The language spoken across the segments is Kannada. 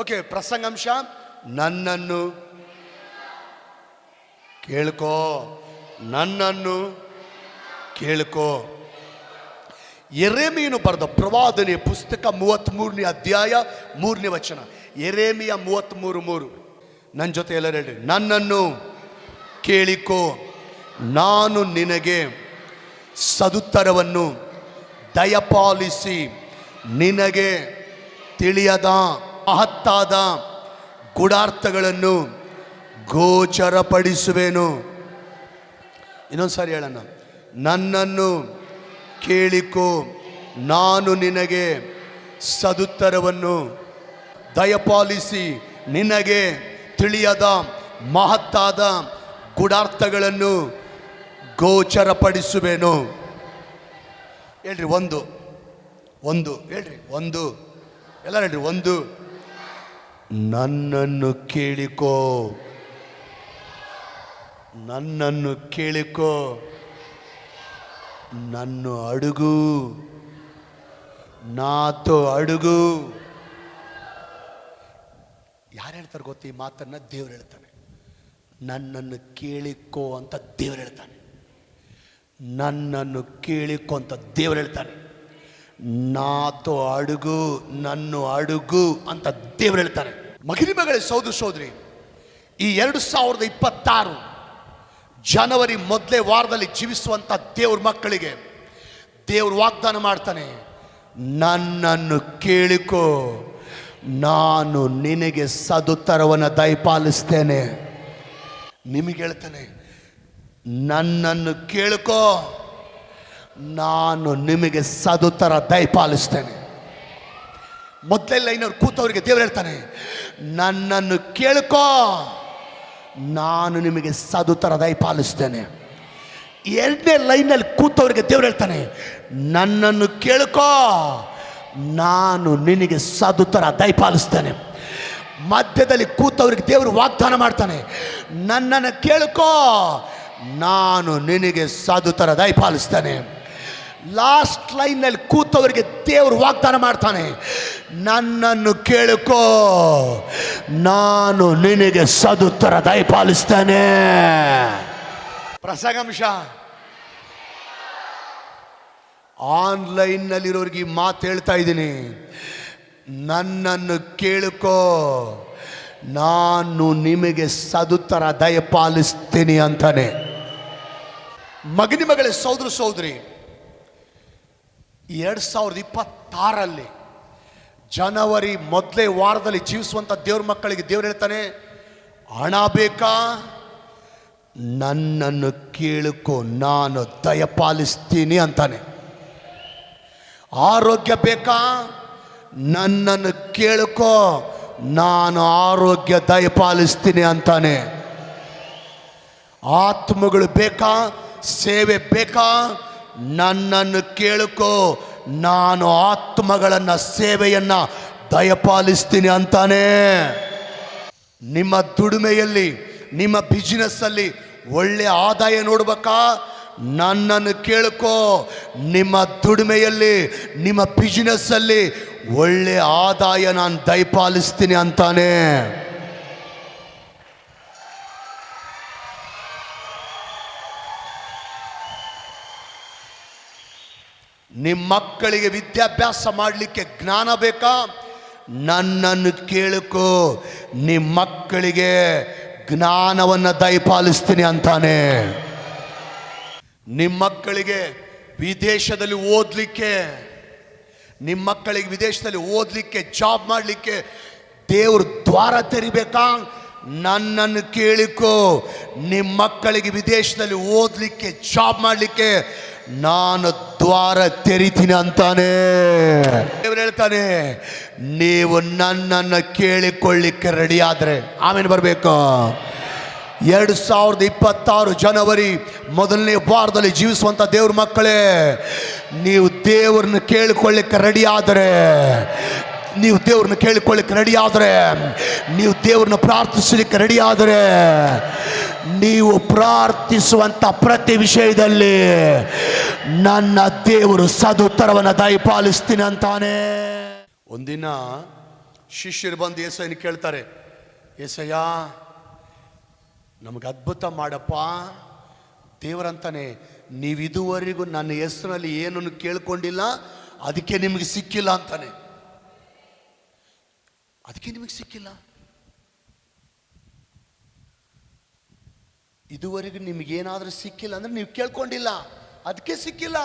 ಓಕೆ, ಪ್ರಸಂಗಾಂಶ ನನ್ನನ್ನು ಕೇಳ್ಕೋ, ನನ್ನನ್ನು ಕೇಳ್ಕೋ. ಯೆರೆಮೀಯನು ಬರೆದ ಪ್ರವಾದನೆ ಪುಸ್ತಕ 33ನೇ ಅಧ್ಯಾಯ 3ನೇ ವಚನ. ಯೆರೆಮೀಯ 33:3. ನನ್ನ ಜೊತೆ ಎಲ್ಲರೂ ಹೇಳ್ರಿ, ನನ್ನನ್ನು ಕೇಳಿಕೋ, ನಾನು ನಿನಗೆ ಸದುತ್ತರವನ್ನು ದಯಪಾಲಿಸಿ ನಿನಗೆ ತಿಳಿಯದ ಮಹತ್ತಾದ ಗೂಢಾರ್ಥಗಳನ್ನು ಗೋಚರಪಡಿಸುವೆನು. ಇನ್ನೊಂದ್ಸಾರಿ ಹೇಳೋಣ, ನನ್ನನ್ನು ಕೇಳಿಕೋ, ನಾನು ನಿನಗೆ ಸದುತ್ತರವನ್ನು ದಯಪಾಲಿಸಿ ನಿನಗೆ ತಿಳಿಯದ ಮಹತ್ತಾದ ಗೂಢಾರ್ಥಗಳನ್ನು ಗೋಚರಪಡಿಸುವೆನು. ಹೇಳ್ರಿ ಒಂದು ಒಂದು ಹೇಳ್ರಿ, ಒಂದು ಎಲ್ಲ ಹೇಳ್ರಿ, ಒಂದು. ನನ್ನನ್ನು ಕೇಳಿಕೋ, ನನ್ನನ್ನು ಕೇಳಿಕೋ, ನನ್ನು ಅಡುಗು, ನಾತೋ ಅಡುಗು. ಯಾರು ಹೇಳ್ತಾರೆ ಗೊತ್ತಿ ಈ ಮಾತನ್ನ? ದೇವ್ರು ಹೇಳ್ತಾನೆ. ನನ್ನನ್ನು ಕೇಳಿಕೋ ಅಂತ ದೇವ್ರು ಹೇಳ್ತಾನೆ. ನನ್ನನ್ನು ಕೇಳಿಕೋ ಅಂತ ದೇವ್ರು ಹೇಳ್ತಾನೆ. ನಾತೋ ಅಡುಗು, ನನ್ನು ಅಡುಗು ಅಂತ ದೇವ್ರು ಹೇಳ್ತಾರೆ. ಮಗಳೇ, ಸಹೋದರ ಸಹೋದರಿ, ಈ 2026 ಜನವರಿ ಮೊದಲೇ ವಾರದಲ್ಲಿ ಜೀವಿಸುವಂಥ ದೇವ್ರ ಮಕ್ಕಳಿಗೆ ದೇವ್ರು ವಾಗ್ದಾನ ಮಾಡ್ತಾನೆ, ನನ್ನನ್ನು ಕೇಳಿಕೋ, ನಾನು ನಿನಗೆ ಸದುತ್ತರವನ್ನು ದಯಪಾಲಿಸ್ತೇನೆ. ನಿಮಗೆ ಹೇಳ್ತಾನೆ, ನನ್ನನ್ನು ಕೇಳಿಕೋ, ನಾನು ನಿಮಗೆ ಸದುತ್ತರ ದಯಪಾಲಿಸ್ತೇನೆ. ಮೊದಲೇ ಲೈನವ್ರು ಕೂತವರಿಗೆ ದೇವ್ರು ಹೇಳ್ತಾನೆ, ನನ್ನನ್ನು ಕೇಳಿಕೋ, ನಾನು ನಿಮಗೆ ಸದುತ್ತರ ದಯಪಾಲಿಸ್ತೇನೆ. ಎರಡನೇ ಲೈನಲ್ಲಿ ಕೂತವರಿಗೆ ದೇವ್ರು ಹೇಳ್ತಾನೆ, ನನ್ನನ್ನು ಕೇಳಿಕೋ, ನಾನು ನಿನಗೆ ಸದುತ್ತರ ದಯಪಾಲಿಸ್ತೇನೆ. ಮಧ್ಯದಲ್ಲಿ ಕೂತವ್ರಿಗೆ ದೇವರು ವಾಗ್ದಾನ ಮಾಡ್ತಾನೆ, ನನ್ನನ್ನು ಕೇಳಿಕೋ, ನಾನು ನಿನಗೆ ಸದುತ್ತರ ದಯಪಾಲಿಸ್ತೇನೆ. ಲಾಸ್ಟ್ ಲೈನ್ನಲ್ಲಿ ಕೂತವರಿಗೆ ದೇವರು ವಾಗ್ದಾನ ಮಾಡ್ತಾನೆ, ನನ್ನನ್ನು ಕೇಳಿಕೋ, ನಾನು ನಿನಗೆ ಸದುತ್ತರ ದಯಪಾಲಿಸ್ತೇನೆ. ಪ್ರಸಂಗಾಂಶ ಆನ್ಲೈನ್ನಲ್ಲಿರೋರಿಗೆ ಈ ಮಾತು ಹೇಳ್ತಾ ಇದ್ದೀನಿ, ನನ್ನನ್ನು ಕೇಳಿಕೋ, ನಾನು ನಿಮಗೆ ಸದುತ್ತರ ದಯಪಾಲಿಸ್ತೀನಿ ಅಂತಾನೆ. ಮಗಳೇ, ಸಹೋದರ ಸಹೋದರಿ, 2026 ಜನವರಿ ಮೊದಲೇ ವಾರದಲ್ಲಿ ಜೀವಿಸುವಂಥ ದೇವ್ರ ಮಕ್ಕಳಿಗೆ ದೇವ್ರು ಹೇಳ್ತಾನೆ, ಹಣ ಬೇಕಾ? ನನ್ನನ್ನು ಕೇಳಿಕೋ, ನಾನು ದಯಪಾಲಿಸ್ತೀನಿ ಅಂತಾನೆ. ಆರೋಗ್ಯ ಬೇಕಾ? ನನ್ನನ್ನು ಕೇಳಿಕೋ, ನಾನು ಆರೋಗ್ಯ ದಯಪಾಲಿಸ್ತೀನಿ ಅಂತಾನೆ. ಆತ್ಮಗಳು ಬೇಕಾ? ಸೇವೆ ಬೇಕಾ? ನನ್ನನ್ನು ಕೇಳಿಕೋ, ನಾನು ಆತ್ಮಗಳನ್ನು ಸೇವೆಯನ್ನು ದಯಪಾಲಿಸ್ತೀನಿ ಅಂತಾನೆ. ನಿಮ್ಮ ದುಡಿಮೆಯಲ್ಲಿ, ನಿಮ್ಮ ಬಿಸಿನೆಸ್ಸಲ್ಲಿ ಒಳ್ಳೆ ಆದಾಯ ನೋಡ್ಬೇಕಾ? ನನ್ನನ್ನು ಕೇಳಿಕೋ, ನಿಮ್ಮ ದುಡಿಮೆಯಲ್ಲಿ, ನಿಮ್ಮ ಬಿಸಿನೆಸ್ಸಲ್ಲಿ ಒಳ್ಳೆ ಆದಾಯ ನಾನು ದಯಪಾಲಿಸ್ತೀನಿ ಅಂತಾನೆ. ನಿಮ್ಮ ಮಕ್ಕಳಿಗೆ ವಿದ್ಯಾಭ್ಯಾಸ ಮಾಡಲಿಕ್ಕೆ ಜ್ಞಾನ ಬೇಕಾ? ನನ್ನನ್ನು ಕೇಳಿಕೋ, ನಿಮ್ಮ ಮಕ್ಕಳಿಗೆ ಜ್ಞಾನವನ್ನು ದಯಪಾಲಿಸ್ತೀನಿ ಅಂತಾನೆ. ನಿಮ್ಮ ಮಕ್ಕಳಿಗೆ ವಿದೇಶದಲ್ಲಿ ಓದಲಿಕ್ಕೆ, ನಿಮ್ಮ ಮಕ್ಕಳಿಗೆ ವಿದೇಶದಲ್ಲಿ ಓದಲಿಕ್ಕೆ, ಜಾಬ್ ಮಾಡಲಿಕ್ಕೆ ದೇವ್ರ ದ್ವಾರ ತೆರಿಬೇಕಾ? ನನ್ನನ್ನು ಕೇಳಿಕೋ, ನಿಮ್ಮ ಮಕ್ಕಳಿಗೆ ವಿದೇಶದಲ್ಲಿ ಓದಲಿಕ್ಕೆ, ಜಾಬ್ ಮಾಡಲಿಕ್ಕೆ ನಾನು ದ್ವಾರ ತೆರಿತೀನಿ ಅಂತಾನೆ. ದೇವರು ಹೇಳ್ತಾನೆ, ನೀವು ನನ್ನನ್ನು ಕೇಳಿಕೊಳ್ಳಿಕ್ಕೆ ರೆಡಿ ಆದರೆ ಆಮೇಲೆ ಬರಬೇಕು. 2026 ಜನವರಿ ಮೊದಲನೇ ವಾರದಲ್ಲಿ ಜೀವಿಸುವಂಥ ದೇವ್ರ ಮಕ್ಕಳೇ, ನೀವು ದೇವ್ರನ್ನ ಕೇಳಿಕೊಳ್ಳಿಕ್ಕೆ ರೆಡಿ ಆದರೆ, ನೀವು ದೇವ್ರನ್ನ ಕೇಳಿಕೊಳ್ಳಿಕ್ಕೆ ರೆಡಿ ಆದರೆ, ನೀವು ದೇವ್ರನ್ನ ಪ್ರಾರ್ಥಿಸಲಿಕ್ಕೆ ರೆಡಿ ಆದರೆ, ನೀವು ಪ್ರಾರ್ಥಿಸುವಂಥ ಪ್ರತಿ ವಿಷಯದಲ್ಲಿ ನನ್ನ ದೇವರು ಸದುತ್ತರವನ್ನು ದಯಪಾಲಿಸ್ತೀನಿ ಅಂತಾನೆ. ಒಂದಿನ ಶಿಷ್ಯರು ಬಂದು ಯೇಸಯ್ಯನ ಕೇಳ್ತಾರೆ, ಯೇಸಯ್ಯ ನಮಗೆ ಅದ್ಭುತ ಮಾಡಪ್ಪ. ದೇವರಂತಾನೆ, ನೀವು ಇದುವರೆಗೂ ನನ್ನ ಹೆಸರಿನಲ್ಲಿ ಏನನ್ನು ಕೇಳ್ಕೊಂಡಿಲ್ಲ, ಅದಕ್ಕೆ ನಿಮಗೆ ಸಿಕ್ಕಿಲ್ಲ ಅಂತಾನೆ. ಅದಕ್ಕೆ ನಿಮಗೆ ಸಿಕ್ಕಿಲ್ಲ. ಇದುವರೆಗೂ ನಿಮಗೇನಾದರೂ ಸಿಕ್ಕಿಲ್ಲ ಅಂದ್ರೆ ನೀವು ಕೇಳ್ಕೊಂಡಿಲ್ಲ, ಅದಕ್ಕೆ ಸಿಕ್ಕಿಲ್ಲ.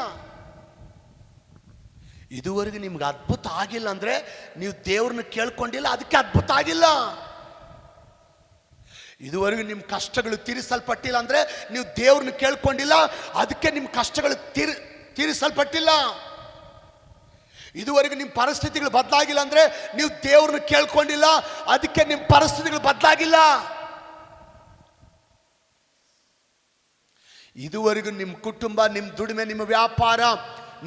ಇದುವರೆಗೂ ನಿಮ್ಗೆ ಅದ್ಭುತ ಆಗಿಲ್ಲ ಅಂದ್ರೆ ನೀವು ದೇವ್ರನ್ನ ಕೇಳ್ಕೊಂಡಿಲ್ಲ, ಅದಕ್ಕೆ ಅದ್ಭುತ ಆಗಿಲ್ಲ. ಇದುವರೆಗೂ ನಿಮ್ಮ ಕಷ್ಟಗಳು ತೀರಿಸಲ್ಪಟ್ಟಿಲ್ಲ ಅಂದ್ರೆ ನೀವು ದೇವ್ರನ್ನ ಕೇಳ್ಕೊಂಡಿಲ್ಲ, ಅದಕ್ಕೆ ನಿಮ್ಮ ಕಷ್ಟಗಳು ತೀರಿಸಲ್ಪಟ್ಟಿಲ್ಲ. ಇದುವರೆಗೂ ನಿಮ್ಮ ಪರಿಸ್ಥಿತಿಗಳು ಬದಲಾಗಿಲ್ಲ ಅಂದ್ರೆ ನೀವು ದೇವ್ರನ್ನ ಕೇಳ್ಕೊಂಡಿಲ್ಲ, ಅದಕ್ಕೆ ನಿಮ್ಮ ಪರಿಸ್ಥಿತಿಗಳು ಬದಲಾಗಿಲ್ಲ. ಇದುವರೆಗೂ ನಿಮ್ಮ ಕುಟುಂಬ, ನಿಮ್ಮ ದುಡಿಮೆ, ನಿಮ್ಮ ವ್ಯಾಪಾರ,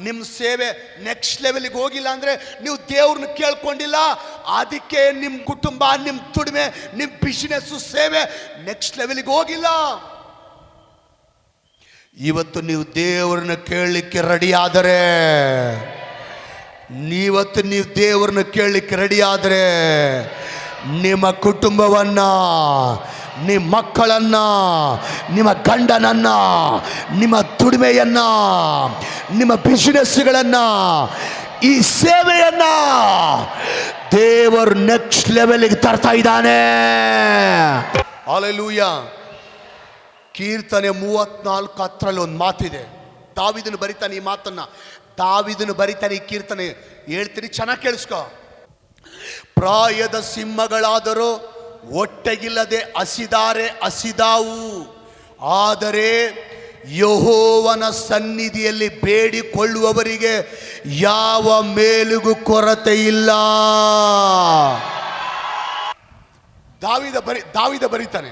ನಿಮ್ಮ ಸೇವೆ ನೆಕ್ಸ್ಟ್ ಲೆವೆಲ್ಗೆ ಹೋಗಿಲ್ಲ ಅಂದ್ರೆ ನೀವು ದೇವ್ರನ್ನ ಕೇಳ್ಕೊಂಡಿಲ್ಲ, ಅದಕ್ಕೆ ನಿಮ್ಮ ಕುಟುಂಬ, ನಿಮ್ಮ ದುಡಿಮೆ, ನಿಮ್ಮ ಬಿಸಿನೆಸ್, ಸೇವೆ ನೆಕ್ಸ್ಟ್ ಲೆವೆಲ್ಗೆ ಹೋಗಿಲ್ಲ. ಇವತ್ತು ನೀವು ದೇವ್ರನ್ನ ಕೇಳಲಿಕ್ಕೆ ರೆಡಿ ಆದರೆ, ನೀವತ್ತು ನೀವು ದೇವ್ರನ್ನ ಕೇಳಲಿಕ್ಕೆ ರೆಡಿ ಆದರೆ ನಿಮ್ಮ ಕುಟುಂಬವನ್ನ, ನಿಮ್ಮ ಮಕ್ಕಳನ್ನ, ನಿಮ್ಮ ಗಂಡನನ್ನ, ನಿಮ್ಮ ದುಡಿಮೆಯನ್ನ, ನಿಮ್ಮ ಬಿಸಿನೆಸ್ಗಳನ್ನ, ಈ ಸೇವೆಯನ್ನ ದೇವರು ನೆಕ್ಸ್ಟ್ ಲೆವೆಲ್ಗೆ ತರ್ತಾ ಇದ್ದಾನೆ. ಹಲ್ಲೆಲೂಯ. ಕೀರ್ತನೆ 34:10 ಒಂದು ಮಾತಿದೆ. ದಾವೀದನು ಬರಿತಾನೆ ಈ ಮಾತನ್ನ. ದಾವೀದನು ಬರಿತಾನೆ ಈ ಕೀರ್ತನೆ. ಹೇಳ್ತೀನಿ, ಚೆನ್ನಾಗಿ ಕೇಳಿಸ್ಕೊ. ಪ್ರಾಯದ ಸಿಂಹಗಳಾದರೂ ಹೊಟ್ಟೆಗಿಲ್ಲದೆ ಹಸಿದಾವು, ಆದರೆ ಯೆಹೋವನ ಸನ್ನಿಧಿಯಲ್ಲಿ ಬೇಡಿಕೊಳ್ಳುವವರಿಗೆ ಯಾವ ಮೇಲಿಗೂ ಕೊರತೆ ಇಲ್ಲ. ದಾವೀದ ಬರೀತಾನೆ.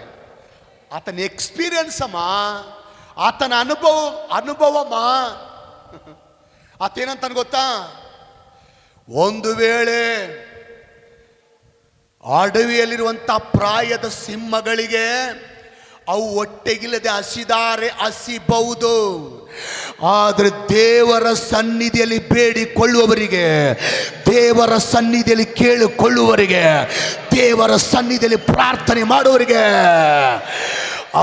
ಆತನ ಎಕ್ಸ್ಪೀರಿಯನ್ಸ್ ಅಮ್ಮ, ಆತನ ಅನುಭವಮ್ಮ. ಆತೇನಂತಾನೆ ಗೊತ್ತಾ? ಒಂದು ವೇಳೆ ಅಡವಿಯಲ್ಲಿರುವಂಥ ಪ್ರಾಯದ ಸಿಂಹಗಳಿಗೆ ಅವು ಹೊಟ್ಟೆಗಿಲ್ಲದೆ ಹಸಿಬಹುದು, ಆದರೆ ದೇವರ ಸನ್ನಿಧಿಯಲ್ಲಿ ಬೇಡಿಕೊಳ್ಳುವವರಿಗೆ, ದೇವರ ಸನ್ನಿಧಿಯಲ್ಲಿ ಕೇಳಿಕೊಳ್ಳುವವರಿಗೆ, ದೇವರ ಸನ್ನಿಧಿಯಲ್ಲಿ ಪ್ರಾರ್ಥನೆ ಮಾಡುವವರಿಗೆ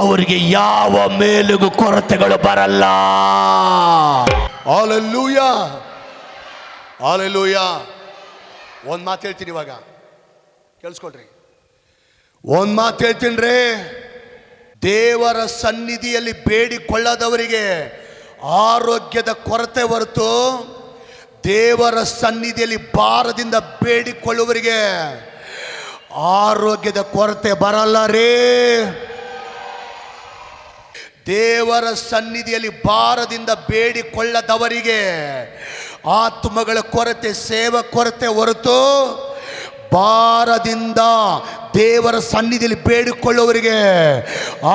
ಅವರಿಗೆ ಯಾವ ಮೇಲಿಗೂ ಕೊರತೆಗಳು ಬರಲ್ಲ. Hallelujah, hallelujah. ಒಂದು ಮಾತು ಹೇಳ್ತೀನಿ, ಇವಾಗ ಕೇಳಿಸ್ಕೊಳ್ರಿ. ಒಂದು ಮಾತು ಹೇಳ್ತೀನಿ ರೀ. ದೇವರ ಸನ್ನಿಧಿಯಲ್ಲಿ ಬೇಡಿಕೊಳ್ಳದವರಿಗೆ ಆರೋಗ್ಯದ ಕೊರತೆ ಹೊರತು ದೇವರ ಸನ್ನಿಧಿಯಲ್ಲಿ ಭಾರದಿಂದ ಬೇಡಿಕೊಳ್ಳುವವರಿಗೆ ಆರೋಗ್ಯದ ಕೊರತೆ ಬರಲ್ಲ ರೀ. ದೇವರ ಸನ್ನಿಧಿಯಲ್ಲಿ ಭಾರದಿಂದ ಬೇಡಿಕೊಳ್ಳದವರಿಗೆ ಆತ್ಮಗಳ ಕೊರತೆ, ಸೇವಾ ಕೊರತೆ ಹೊರತು ಭಾರದಿಂದ ದೇವರ ಸನ್ನಿಧಿಯಲ್ಲಿ ಬೇಡಿಕೊಳ್ಳುವವರಿಗೆ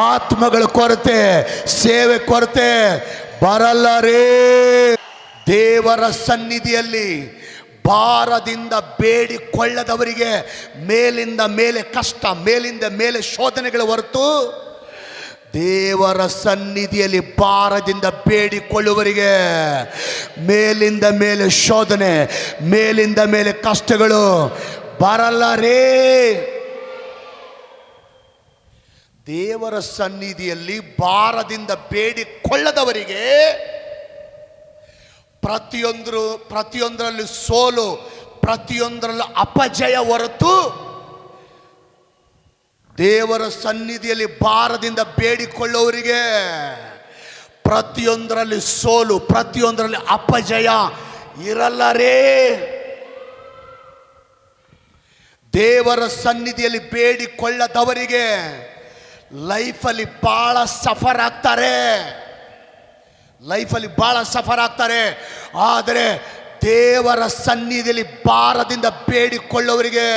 ಆತ್ಮಗಳ ಕೊರತೆ, ಸೇವೆ ಕೊರತೆ ಬರಲ್ಲ ರೇ. ದೇವರ ಸನ್ನಿಧಿಯಲ್ಲಿ ಭಾರದಿಂದ ಬೇಡಿಕೊಳ್ಳದವರಿಗೆ ಮೇಲಿಂದ ಮೇಲೆ ಕಷ್ಟ, ಮೇಲಿಂದ ಮೇಲೆ ಶೋಧನೆಗಳ ಹೊರತು ದೇವರ ಸನ್ನಿಧಿಯಲ್ಲಿ ಭಾರದಿಂದ ಬೇಡಿಕೊಳ್ಳುವವರಿಗೆ ಮೇಲಿಂದ ಮೇಲೆ ಶೋಧನೆ, ಮೇಲಿಂದ ಮೇಲೆ ಕಷ್ಟಗಳು ಬರಲ್ಲ ರೇ. ದೇವರ ಸನ್ನಿಧಿಯಲ್ಲಿ ಭಾರದಿಂದ ಬೇಡಿಕೊಳ್ಳದವರಿಗೆ ಪ್ರತಿಯೊಂದರಲ್ಲಿ ಸೋಲು, ಪ್ರತಿಯೊಂದರಲ್ಲಿ ಅಪಜಯ ಹೊರತು ದೇವರ ಸನ್ನಿಧಿಯಲ್ಲಿ ಭಾರದಿಂದ ಬೇಡಿಕೊಳ್ಳುವವರಿಗೆ ಪ್ರತಿಯೊಂದರಲ್ಲಿ ಸೋಲು, ಪ್ರತಿಯೊಂದರಲ್ಲಿ ಅಪಜಯ ಇರಲ್ಲ ರೇ. ದೇವರ ಸನ್ನಿಧಿಯಲ್ಲಿ ಬೇಡಿಕೊಳ್ಳದವರಿಗೆ ಲೈಫಲ್ಲಿ ಭಾಳ ಸಫರ್ ಆಗ್ತಾರೆ, ಲೈಫಲ್ಲಿ ಭಾಳ ಸಫರ್ ಆಗ್ತಾರೆ. ಆದರೆ ದೇವರ ಸನ್ನಿಧಿಯಲ್ಲಿ ಭಾರದಿಂದ ಬೇಡಿಕೊಳ್ಳೋರಿಗೆ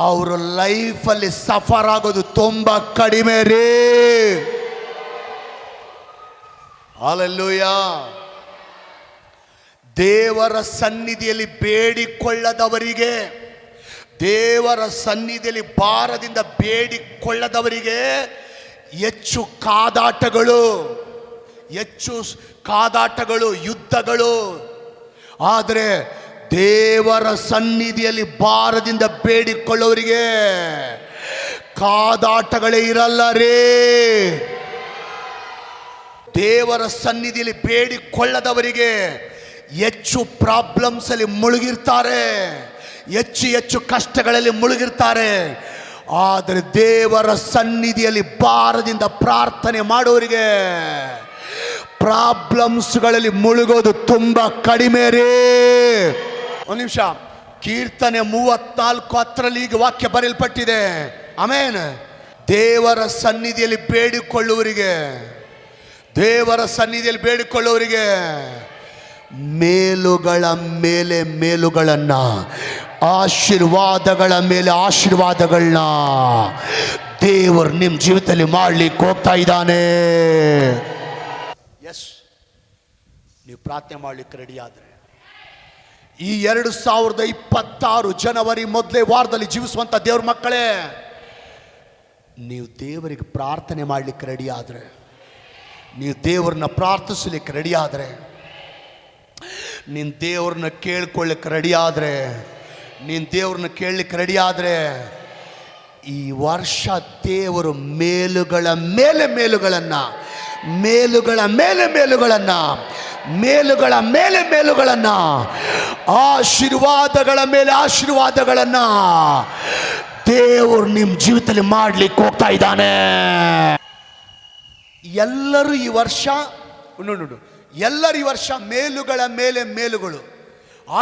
ಅವರು ಲೈಫಲ್ಲಿ ಸಫರ್ ಆಗೋದು ತುಂಬ ಕಡಿಮೆ ರೀ. ಹಲ್ಲೆಲೂಯ. ದೇವರ ಸನ್ನಿಧಿಯಲ್ಲಿ ಬೇಡಿಕೊಳ್ಳದವರಿಗೆ, ದೇವರ ಸನ್ನಿಧಿಯಲ್ಲಿ ಭಾರದಿಂದ ಬೇಡಿಕೊಳ್ಳದವರಿಗೆ ಹೆಚ್ಚು ಕಾದಾಟಗಳು, ಯುದ್ಧಗಳು. ಆದರೆ ದೇವರ ಸನ್ನಿಧಿಯಲ್ಲಿ ಭಾರದಿಂದ ಬೇಡಿಕೊಳ್ಳೋರಿಗೆ ಕಾದಾಟಗಳೇ ಇರಲ್ಲ ರೇ. ದೇವರ ಸನ್ನಿಧಿಯಲ್ಲಿ ಬೇಡಿಕೊಳ್ಳದವರಿಗೆ ಹೆಚ್ಚು ಪ್ರಾಬ್ಲಮ್ಸ್ ಅಲ್ಲಿ ಮುಳುಗಿರ್ತಾರೆ, ಹೆಚ್ಚು ಹೆಚ್ಚು ಕಷ್ಟಗಳಲ್ಲಿ ಮುಳುಗಿರ್ತಾರೆ. ಆದರೆ ದೇವರ ಸನ್ನಿಧಿಯಲ್ಲಿ ಭಾರದಿಂದ ಪ್ರಾರ್ಥನೆ ಮಾಡೋರಿಗೆ ಪ್ರಾಬ್ಲಮ್ಸ್ಗಳಲ್ಲಿ ಮುಳುಗೋದು ತುಂಬಾ ಕಡಿಮೆ ರೇ. ಒಂದು ನಿಮಿಷ, ಕೀರ್ತನೆ 34:10 ಈಗ ವಾಕ್ಯ ಬರೆಯಲ್ಪಟ್ಟಿದೆ. ಆಮೇನ್. ದೇವರ ಸನ್ನಿಧಿಯಲ್ಲಿ ಬೇಡಿಕೊಳ್ಳುವರಿಗೆ, ದೇವರ ಸನ್ನಿಧಿಯಲ್ಲಿ ಬೇಡಿಕೊಳ್ಳುವರಿಗೆ ಮೇಲುಗಳ ಮೇಲೆ ಮೇಲುಗಳನ್ನ, ಆಶೀರ್ವಾದಗಳ ಮೇಲೆ ಆಶೀರ್ವಾದಗಳನ್ನ ದೇವರು ನಿಮ್ಮ ಜೀವಿತದಲ್ಲಿ ಮಾಡ್ಲಿಕ್ಕೆ ಹೋಗ್ತಾ ಇದ್ದಾನೆ. ಎಸ್, ನೀವು ಪ್ರಾರ್ಥನೆ ಮಾಡ್ಲಿಕ್ಕೆ ರೆಡಿ ಆದ್ರೆ ಈ 2026 ಜನವರಿ ಮೊದಲೇ ವಾರದಲ್ಲಿ ಜೀವಿಸುವಂತ ದೇವ್ರ ಮಕ್ಕಳೇ, ನೀವು ದೇವರಿಗೆ ಪ್ರಾರ್ಥನೆ ಮಾಡ್ಲಿಕ್ಕೆ ರೆಡಿ ಆದ್ರೆ, ನೀವು ದೇವ್ರನ್ನ ಪ್ರಾರ್ಥಿಸ್ಲಿಕ್ಕೆ ರೆಡಿ ಆದ್ರೆ, ನೀನು ದೇವ್ರನ್ನ ಕೇಳ್ಕೊಳ್ಳಿಕ್ಕೆ ರೆಡಿ ಆದರೆ, ನೀನು ದೇವ್ರನ್ನ ಕೇಳಲಿಕ್ಕೆ ರೆಡಿ ಆದರೆ, ಈ ವರ್ಷ ದೇವರು ಮೇಲುಗಳ ಮೇಲೆ ಮೇಲುಗಳನ್ನು, ಮೇಲುಗಳ ಮೇಲೆ ಮೇಲುಗಳನ್ನು, ಮೇಲುಗಳ ಮೇಲೆ ಮೇಲುಗಳನ್ನು, ಆಶೀರ್ವಾದಗಳ ಮೇಲೆ ಆಶೀರ್ವಾದಗಳನ್ನು ದೇವರು ನಿಮ್ಮ ಜೀವಿತದಲ್ಲಿ ಮಾಡ್ಲಿಕ್ಕೆ ಹೋಗ್ತಾ ಇದ್ದಾನೆ. ಎಲ್ಲರೂ ಈ ವರ್ಷ ನೋಡು, ಎಲ್ಲರೂ ಈ ವರ್ಷ ಮೇಲುಗಳ ಮೇಲೆ ಮೇಲುಗಳು,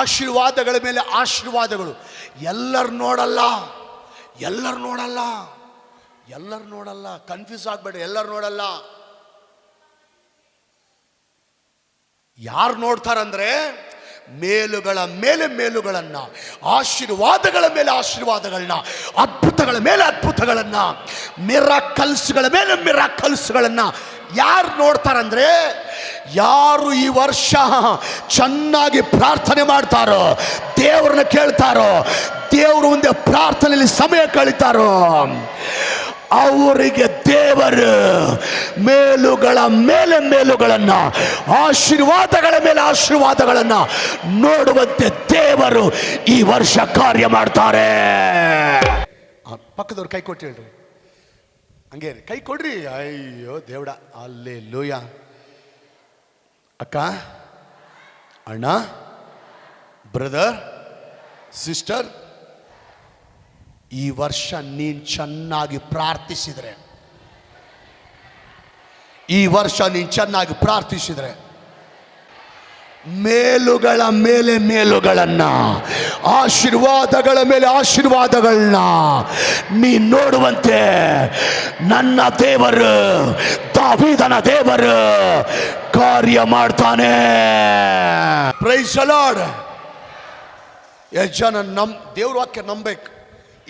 ಆಶೀರ್ವಾದಗಳ ಮೇಲೆ ಆಶೀರ್ವಾದಗಳು. ಎಲ್ಲರೂ ನೋಡಲ್ಲ, ಎಲ್ಲರೂ ನೋಡಲ್ಲ, ಎಲ್ಲರೂ ನೋಡಲ್ಲ. ಕನ್ಫ್ಯೂಸ್ ಆಗಬೇಡ, ಎಲ್ಲರೂ ನೋಡಲ್ಲ. ಯಾರು ನೋಡ್ತಾರಂದ್ರೆ ಮೇಲುಗಳ ಮೇಲೆ ಮೇಲುಗಳನ್ನ, ಆಶೀರ್ವಾದಗಳ ಮೇಲೆ ಆಶೀರ್ವಾದಗಳನ್ನ, ಅದ್ಭುತಗಳ ಮೇಲೆ ಅದ್ಭುತಗಳನ್ನ, ಮಿರಾಕಲ್ಸ್ಗಳ ಮೇಲೆ ಮಿರಾಕಲ್ಸ್ಗಳನ್ನ ಯಾರು ನೋಡ್ತಾರಂದ್ರೆ, ಯಾರು ಈ ವರ್ಷ ಚೆನ್ನಾಗಿ ಪ್ರಾರ್ಥನೆ ಮಾಡ್ತಾರೋ, ದೇವ್ರನ್ನ ಕೇಳ್ತಾರೋ, ದೇವರು ಮುಂದೆ ಪ್ರಾರ್ಥನೆಯಲ್ಲಿ ಸಮಯ ಕಳೀತಾರೋ, ಅವರಿಗೆ ದೇವರು ಮೇಲುಗಳ ಮೇಲೆ ಮೇಲುಗಳನ್ನ, ಆಶೀರ್ವಾದಗಳ ಮೇಲೆ ಆಶೀರ್ವಾದಗಳನ್ನ ನೋಡುವಂತೆ ದೇವರು ಈ ವರ್ಷ ಕಾರ್ಯ ಮಾಡ್ತಾರೆ. ಪಕ್ಕದವ್ರು ಕೈ ಕೊಟ್ಟು ಹೇಳ್ರಿ, ಹಂಗೆ ಕೈ ಕೊಡ್ರಿ. ಅಯ್ಯೋ ದೇವಡ, ಅಲ್ಲೇಲೂಯ. ಅಕ್ಕ, ಅಣ್ಣ, ಬ್ರದರ್, ಸಿಸ್ಟರ್, ಈ ವರ್ಷ ನೀನು ಚೆನ್ನಾಗಿ ಪ್ರಾರ್ಥಿಸಿದರೆ, ಈ ವರ್ಷ ನೀನು ಚೆನ್ನಾಗಿ ಪ್ರಾರ್ಥಿಸಿದರೆ ಮೇಲುಗಳ ಮೇಲೆ ಮೇಲುಗಳನ್ನ, ಆಶೀರ್ವಾದಗಳ ಮೇಲೆ ಆಶೀರ್ವಾದಗಳನ್ನ ನೀನು ನೋಡುವಂತೆ ನನ್ನ ದೇವರು, ದಾವೀದನ ದೇವರು ಕಾರ್ಯ ಮಾಡ್ತಾನೆ. Praise the lord. ಎಷ್ಟು ಜನ ದೇವ್ರ ವಾಕ್ಯ ನಂಬೇಕು?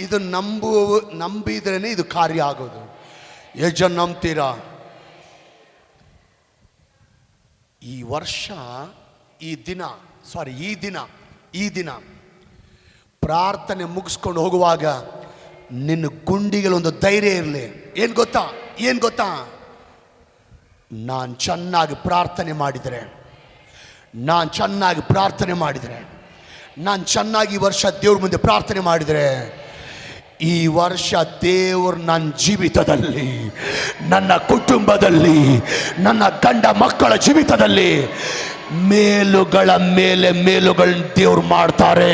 ಇದು ನಂಬಿದ್ರೇನೆ ಇದು ಕಾರ್ಯ ಆಗೋದು. ಎಷ್ಟು ಜನ ನಂಬ್ತೀರಾ? ಈ ವರ್ಷ, ಈ ದಿನ ಪ್ರಾರ್ಥನೆ ಮುಗಿಸ್ಕೊಂಡು ಹೋಗುವಾಗ ನಿನ್ನ ಗುಂಡಿಗಳೊಂದು ಧೈರ್ಯ ಇರಲಿ. ಏನು ಗೊತ್ತಾ, ನಾನು ಚೆನ್ನಾಗಿ ಪ್ರಾರ್ಥನೆ ಮಾಡಿದರೆ, ನಾನು ಚೆನ್ನಾಗಿ ಈ ವರ್ಷ ದೇವ್ರ ಮುಂದೆ ಪ್ರಾರ್ಥನೆ ಮಾಡಿದರೆ, ಈ ವರ್ಷ ದೇವರು ನನ್ನ ಜೀವಿತದಲ್ಲಿ, ನನ್ನ ಕುಟುಂಬದಲ್ಲಿ, ನನ್ನ ಗಂಡ ಮಕ್ಕಳ ಜೀವಿತದಲ್ಲಿ ಮೇಲುಗಳ ಮೇಲೆ ಮೇಲುಗಳನ್ನ ದೇವ್ರು ಮಾಡ್ತಾರೆ.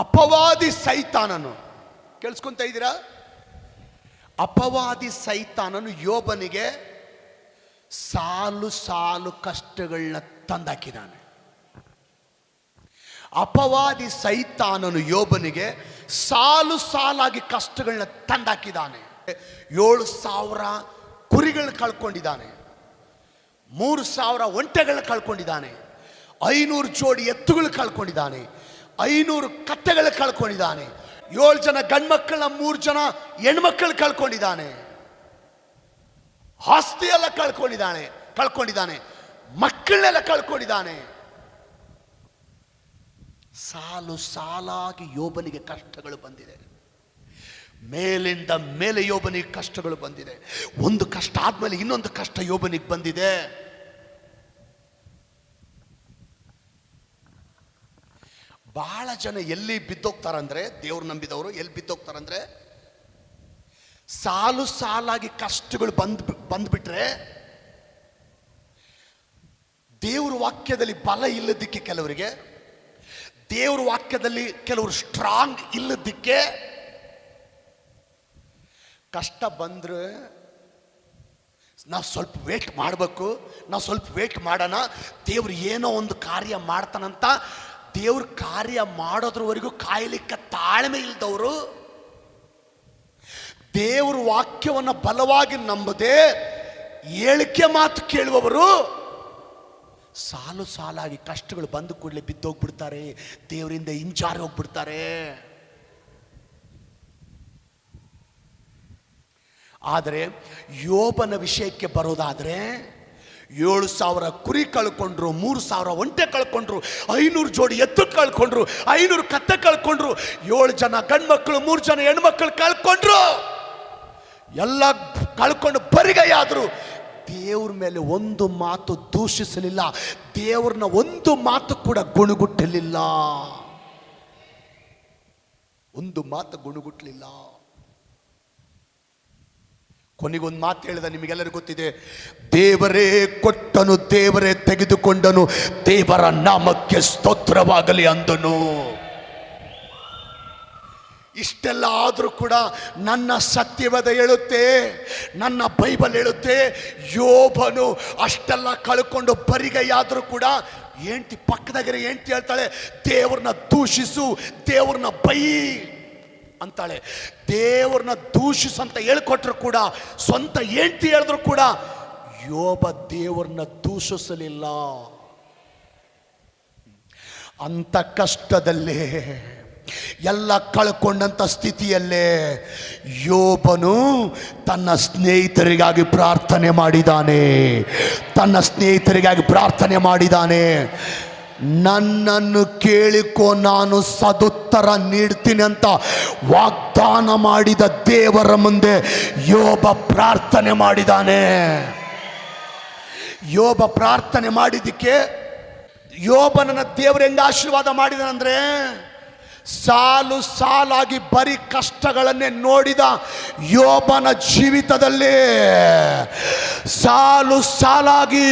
ಅಪವಾದಿ ಸೈತಾನನು, ಕೇಳಿಸ್ಕೊಂತ ಇದ್ದೀರಾ? ಅಪವಾದಿ ಸೈತಾನನು ಯೋಬನಿಗೆ ಸಾಲು ಸಾಲು ಕಷ್ಟಗಳನ್ನ ತಂದಾಕಿದ್ದಾನೆ. ಅಪವಾದಿ ಸೈತಾನನು ಯೋಬನಿಗೆ ಸಾಲು ಸಾಲಾಗಿ ಕಷ್ಟಗಳನ್ನ ತಂದಾಕಿದ್ದಾನೆ. 7,000 ಕುರಿಗಳನ್ನ ಕಳ್ಕೊಂಡಿದ್ದಾನೆ, 3,000 ಒಂಟೆಗಳನ್ನ ಕಳ್ಕೊಂಡಿದ್ದಾನೆ, 500 ಜೋಡಿ ಎತ್ತುಗಳು ಕಳ್ಕೊಂಡಿದ್ದಾನೆ, 500 ಕತ್ತೆಗಳನ್ನ ಕಳ್ಕೊಂಡಿದ್ದಾನೆ, 7 ಜನ ಗಂಡ್ಮಕ್ಕಳನ್ನ 3 ಜನ ಹೆಣ್ಮಕ್ಕಳು ಕಳ್ಕೊಂಡಿದ್ದಾನೆ, ಆಸ್ತಿ ಎಲ್ಲ ಕಳ್ಕೊಂಡಿದ್ದಾನೆ, ಮಕ್ಕಳನ್ನೆಲ್ಲ ಕಳ್ಕೊಂಡಿದ್ದಾನೆ. ಸಾಲು ಸಾಲಾಗಿ ಯೋಬನಿಗೆ ಕಷ್ಟಗಳು ಬಂದಿದೆ. ಮೇಲಿಂದ ಮೇಲೆ ಯೋಬನಿಗೆ ಕಷ್ಟಗಳು ಬಂದಿದೆ. ಒಂದು ಕಷ್ಟ ಆದ್ಮೇಲೆ ಇನ್ನೊಂದು ಕಷ್ಟ ಯೋಬನಿಗೆ ಬಂದಿದೆ. ಬಹಳ ಜನ ಎಲ್ಲಿ ಬಿದ್ದೋಗ್ತಾರಂದ್ರೆ, ದೇವ್ರು ನಂಬಿದವರು ಎಲ್ಲಿ ಬಿದ್ದೋಗ್ತಾರಂದ್ರೆ, ಸಾಲು ಸಾಲಾಗಿ ಕಷ್ಟಗಳು ಬಂದ್ಬಿಟ್ರೆ ದೇವ್ರ ವಾಕ್ಯದಲ್ಲಿ ಬಲ ಇಲ್ಲದಕ್ಕೆ ಕೆಲವರಿಗೆ, ದೇವ್ರ ವಾಕ್ಯದಲ್ಲಿ ಕೆಲವರು ಸ್ಟ್ರಾಂಗ್ ಇಲ್ಲದಕ್ಕೆ, ಕಷ್ಟ ಬಂದ್ರೆ ನಾವು ಸ್ವಲ್ಪ ವೇಟ್ ಮಾಡಬೇಕು, ನಾವು ಸ್ವಲ್ಪ ವೇಟ್ ಮಾಡೋಣ, ದೇವ್ರು ಏನೋ ಒಂದು ಕಾರ್ಯ ಮಾಡ್ತಾನಂತ ದೇವ್ರ ಕಾರ್ಯ ಮಾಡೋದ್ರವರೆಗೂ ಕಾಯಲಿಕ್ಕೆ ತಾಳ್ಮೆ ಇಲ್ದವರು, ದೇವ್ರ ವಾಕ್ಯವನ್ನು ಬಲವಾಗಿ ನಂಬದೆ ಹೇಳಿಕೆ ಮಾತು ಕೇಳುವವರು ಸಾಲು ಸಾಲಾಗಿ ಕಷ್ಟಗಳು ಬಂದು ಕೂಡಲೇ ಬಿದ್ದೋಗ್ಬಿಡ್ತಾರೆ, ದೇವರಿಂದ ಹಿಂಜಾರಿ ಹೋಗ್ಬಿಡ್ತಾರೆ. ಆದರೆ ಯೋಬನ ವಿಷಯಕ್ಕೆ ಬರೋದಾದರೆ 7,000 ಕುರಿ ಕಳ್ಕೊಂಡ್ರು, 3,000 ಒಂಟೆ ಕಳ್ಕೊಂಡ್ರು, 500 ಜೋಡಿ ಎತ್ತು ಕಳ್ಕೊಂಡ್ರು, 500 ಕತ್ತೆ ಕಳ್ಕೊಂಡ್ರು, 7 ಜನ ಗಂಡ್ಮಕ್ಳು 3 ಜನ ಹೆಣ್ಮಕ್ಳು ಕಳ್ಕೊಂಡ್ರು, ಎಲ್ಲ ಕಳ್ಕೊಂಡು ಬರಿಗೈಯಾದ್ರು. ದೇವ್ರ ಮೇಲೆ ಒಂದು ಮಾತು ದೂಷಿಸಲಿಲ್ಲ, ದೇವ್ರನ್ನ ಒಂದು ಮಾತು ಕೂಡ ಗುಣಗುಟ್ಟಲಿಲ್ಲ, ಒಂದು ಮಾತು ಗುಣಗುಟ್ಟಲಿಲ್ಲ. ಕೊನೆಗೊಂದು ಮಾತು ಹೇಳಿದ, ನಿಮಗೆಲ್ಲರಿಗೂ ಗೊತ್ತಿದೆ, ದೇವರೇ ಕೊಟ್ಟನು ದೇವರೇ ತೆಗೆದುಕೊಂಡನು, ದೇವರ ನಾಮಕ್ಕೆ ಸ್ತೋತ್ರವಾಗಲಿ ಅಂದನು. ಇಷ್ಟೆಲ್ಲ ಆದರೂ ಕೂಡ ನನ್ನ ಸತ್ಯವೇದ ಹೇಳುತ್ತೆ, ನನ್ನ ಬೈಬಲ್ ಹೇಳುತ್ತೆ, ಯೋಬನು ಅಷ್ಟೆಲ್ಲ ಕಳ್ಕೊಂಡು ಬರಿಗೈಯಾದರೂ ಕೂಡ ಹೆಂಡ್ತಿ ಪಕ್ಕದಾಗಿರೋ ಹೆಂಡ್ತಿ ಹೇಳ್ತಾಳೆ, ದೇವ್ರನ್ನ ದೂಷಿಸು, ದೇವ್ರನ್ನ ಬೈ ಅಂತಾಳೆ. ದೇವ್ರನ್ನ ದೂಷಿಸಂತ ಹೇಳ್ಕೊಟ್ರು ಕೂಡ, ಸ್ವಂತ ಹೆಂಡ್ತಿ ಹೇಳಿದ್ರು ಕೂಡ ಯೋಬ ದೇವ್ರನ್ನ ದೂಷಿಸಲಿಲ್ಲ. ಅಂತ ಕಷ್ಟದಲ್ಲೇ, ಎಲ್ಲ ಕಳ್ಕೊಂಡಂತ ಸ್ಥಿತಿಯಲ್ಲೇ ಯೋಬನು ತನ್ನ ಸ್ನೇಹಿತರಿಗಾಗಿ ಪ್ರಾರ್ಥನೆ ಮಾಡಿದ್ದಾನೆ, ತನ್ನ ಸ್ನೇಹಿತರಿಗಾಗಿ ಪ್ರಾರ್ಥನೆ ಮಾಡಿದ್ದಾನೆ. ನನ್ನನ್ನು ಕೇಳಿಕೋ, ನಾನು ಸದುತ್ತರ ನೀಡ್ತೀನಿ ಅಂತ ವಾಗ್ದಾನ ಮಾಡಿದ ದೇವರ ಮುಂದೆ ಯೋಬ ಪ್ರಾರ್ಥನೆ ಮಾಡಿದ್ದಾನೆ. ಯೋಬ ಪ್ರಾರ್ಥನೆ ಮಾಡಿದ್ದಕ್ಕೆ ಯೋಬನನ್ನ ದೇವರು ಹೆಂಗ ಆಶೀರ್ವಾದ ಮಾಡಿದಾನಂದ್ರೆ, ಸಾಲು ಸಾಲಾಗಿ ಬರೀ ಕಷ್ಟಗಳನ್ನೇ ನೋಡಿದ ಯೋಬನ ಜೀವಿತದಲ್ಲಿ ಸಾಲು ಸಾಲಾಗಿ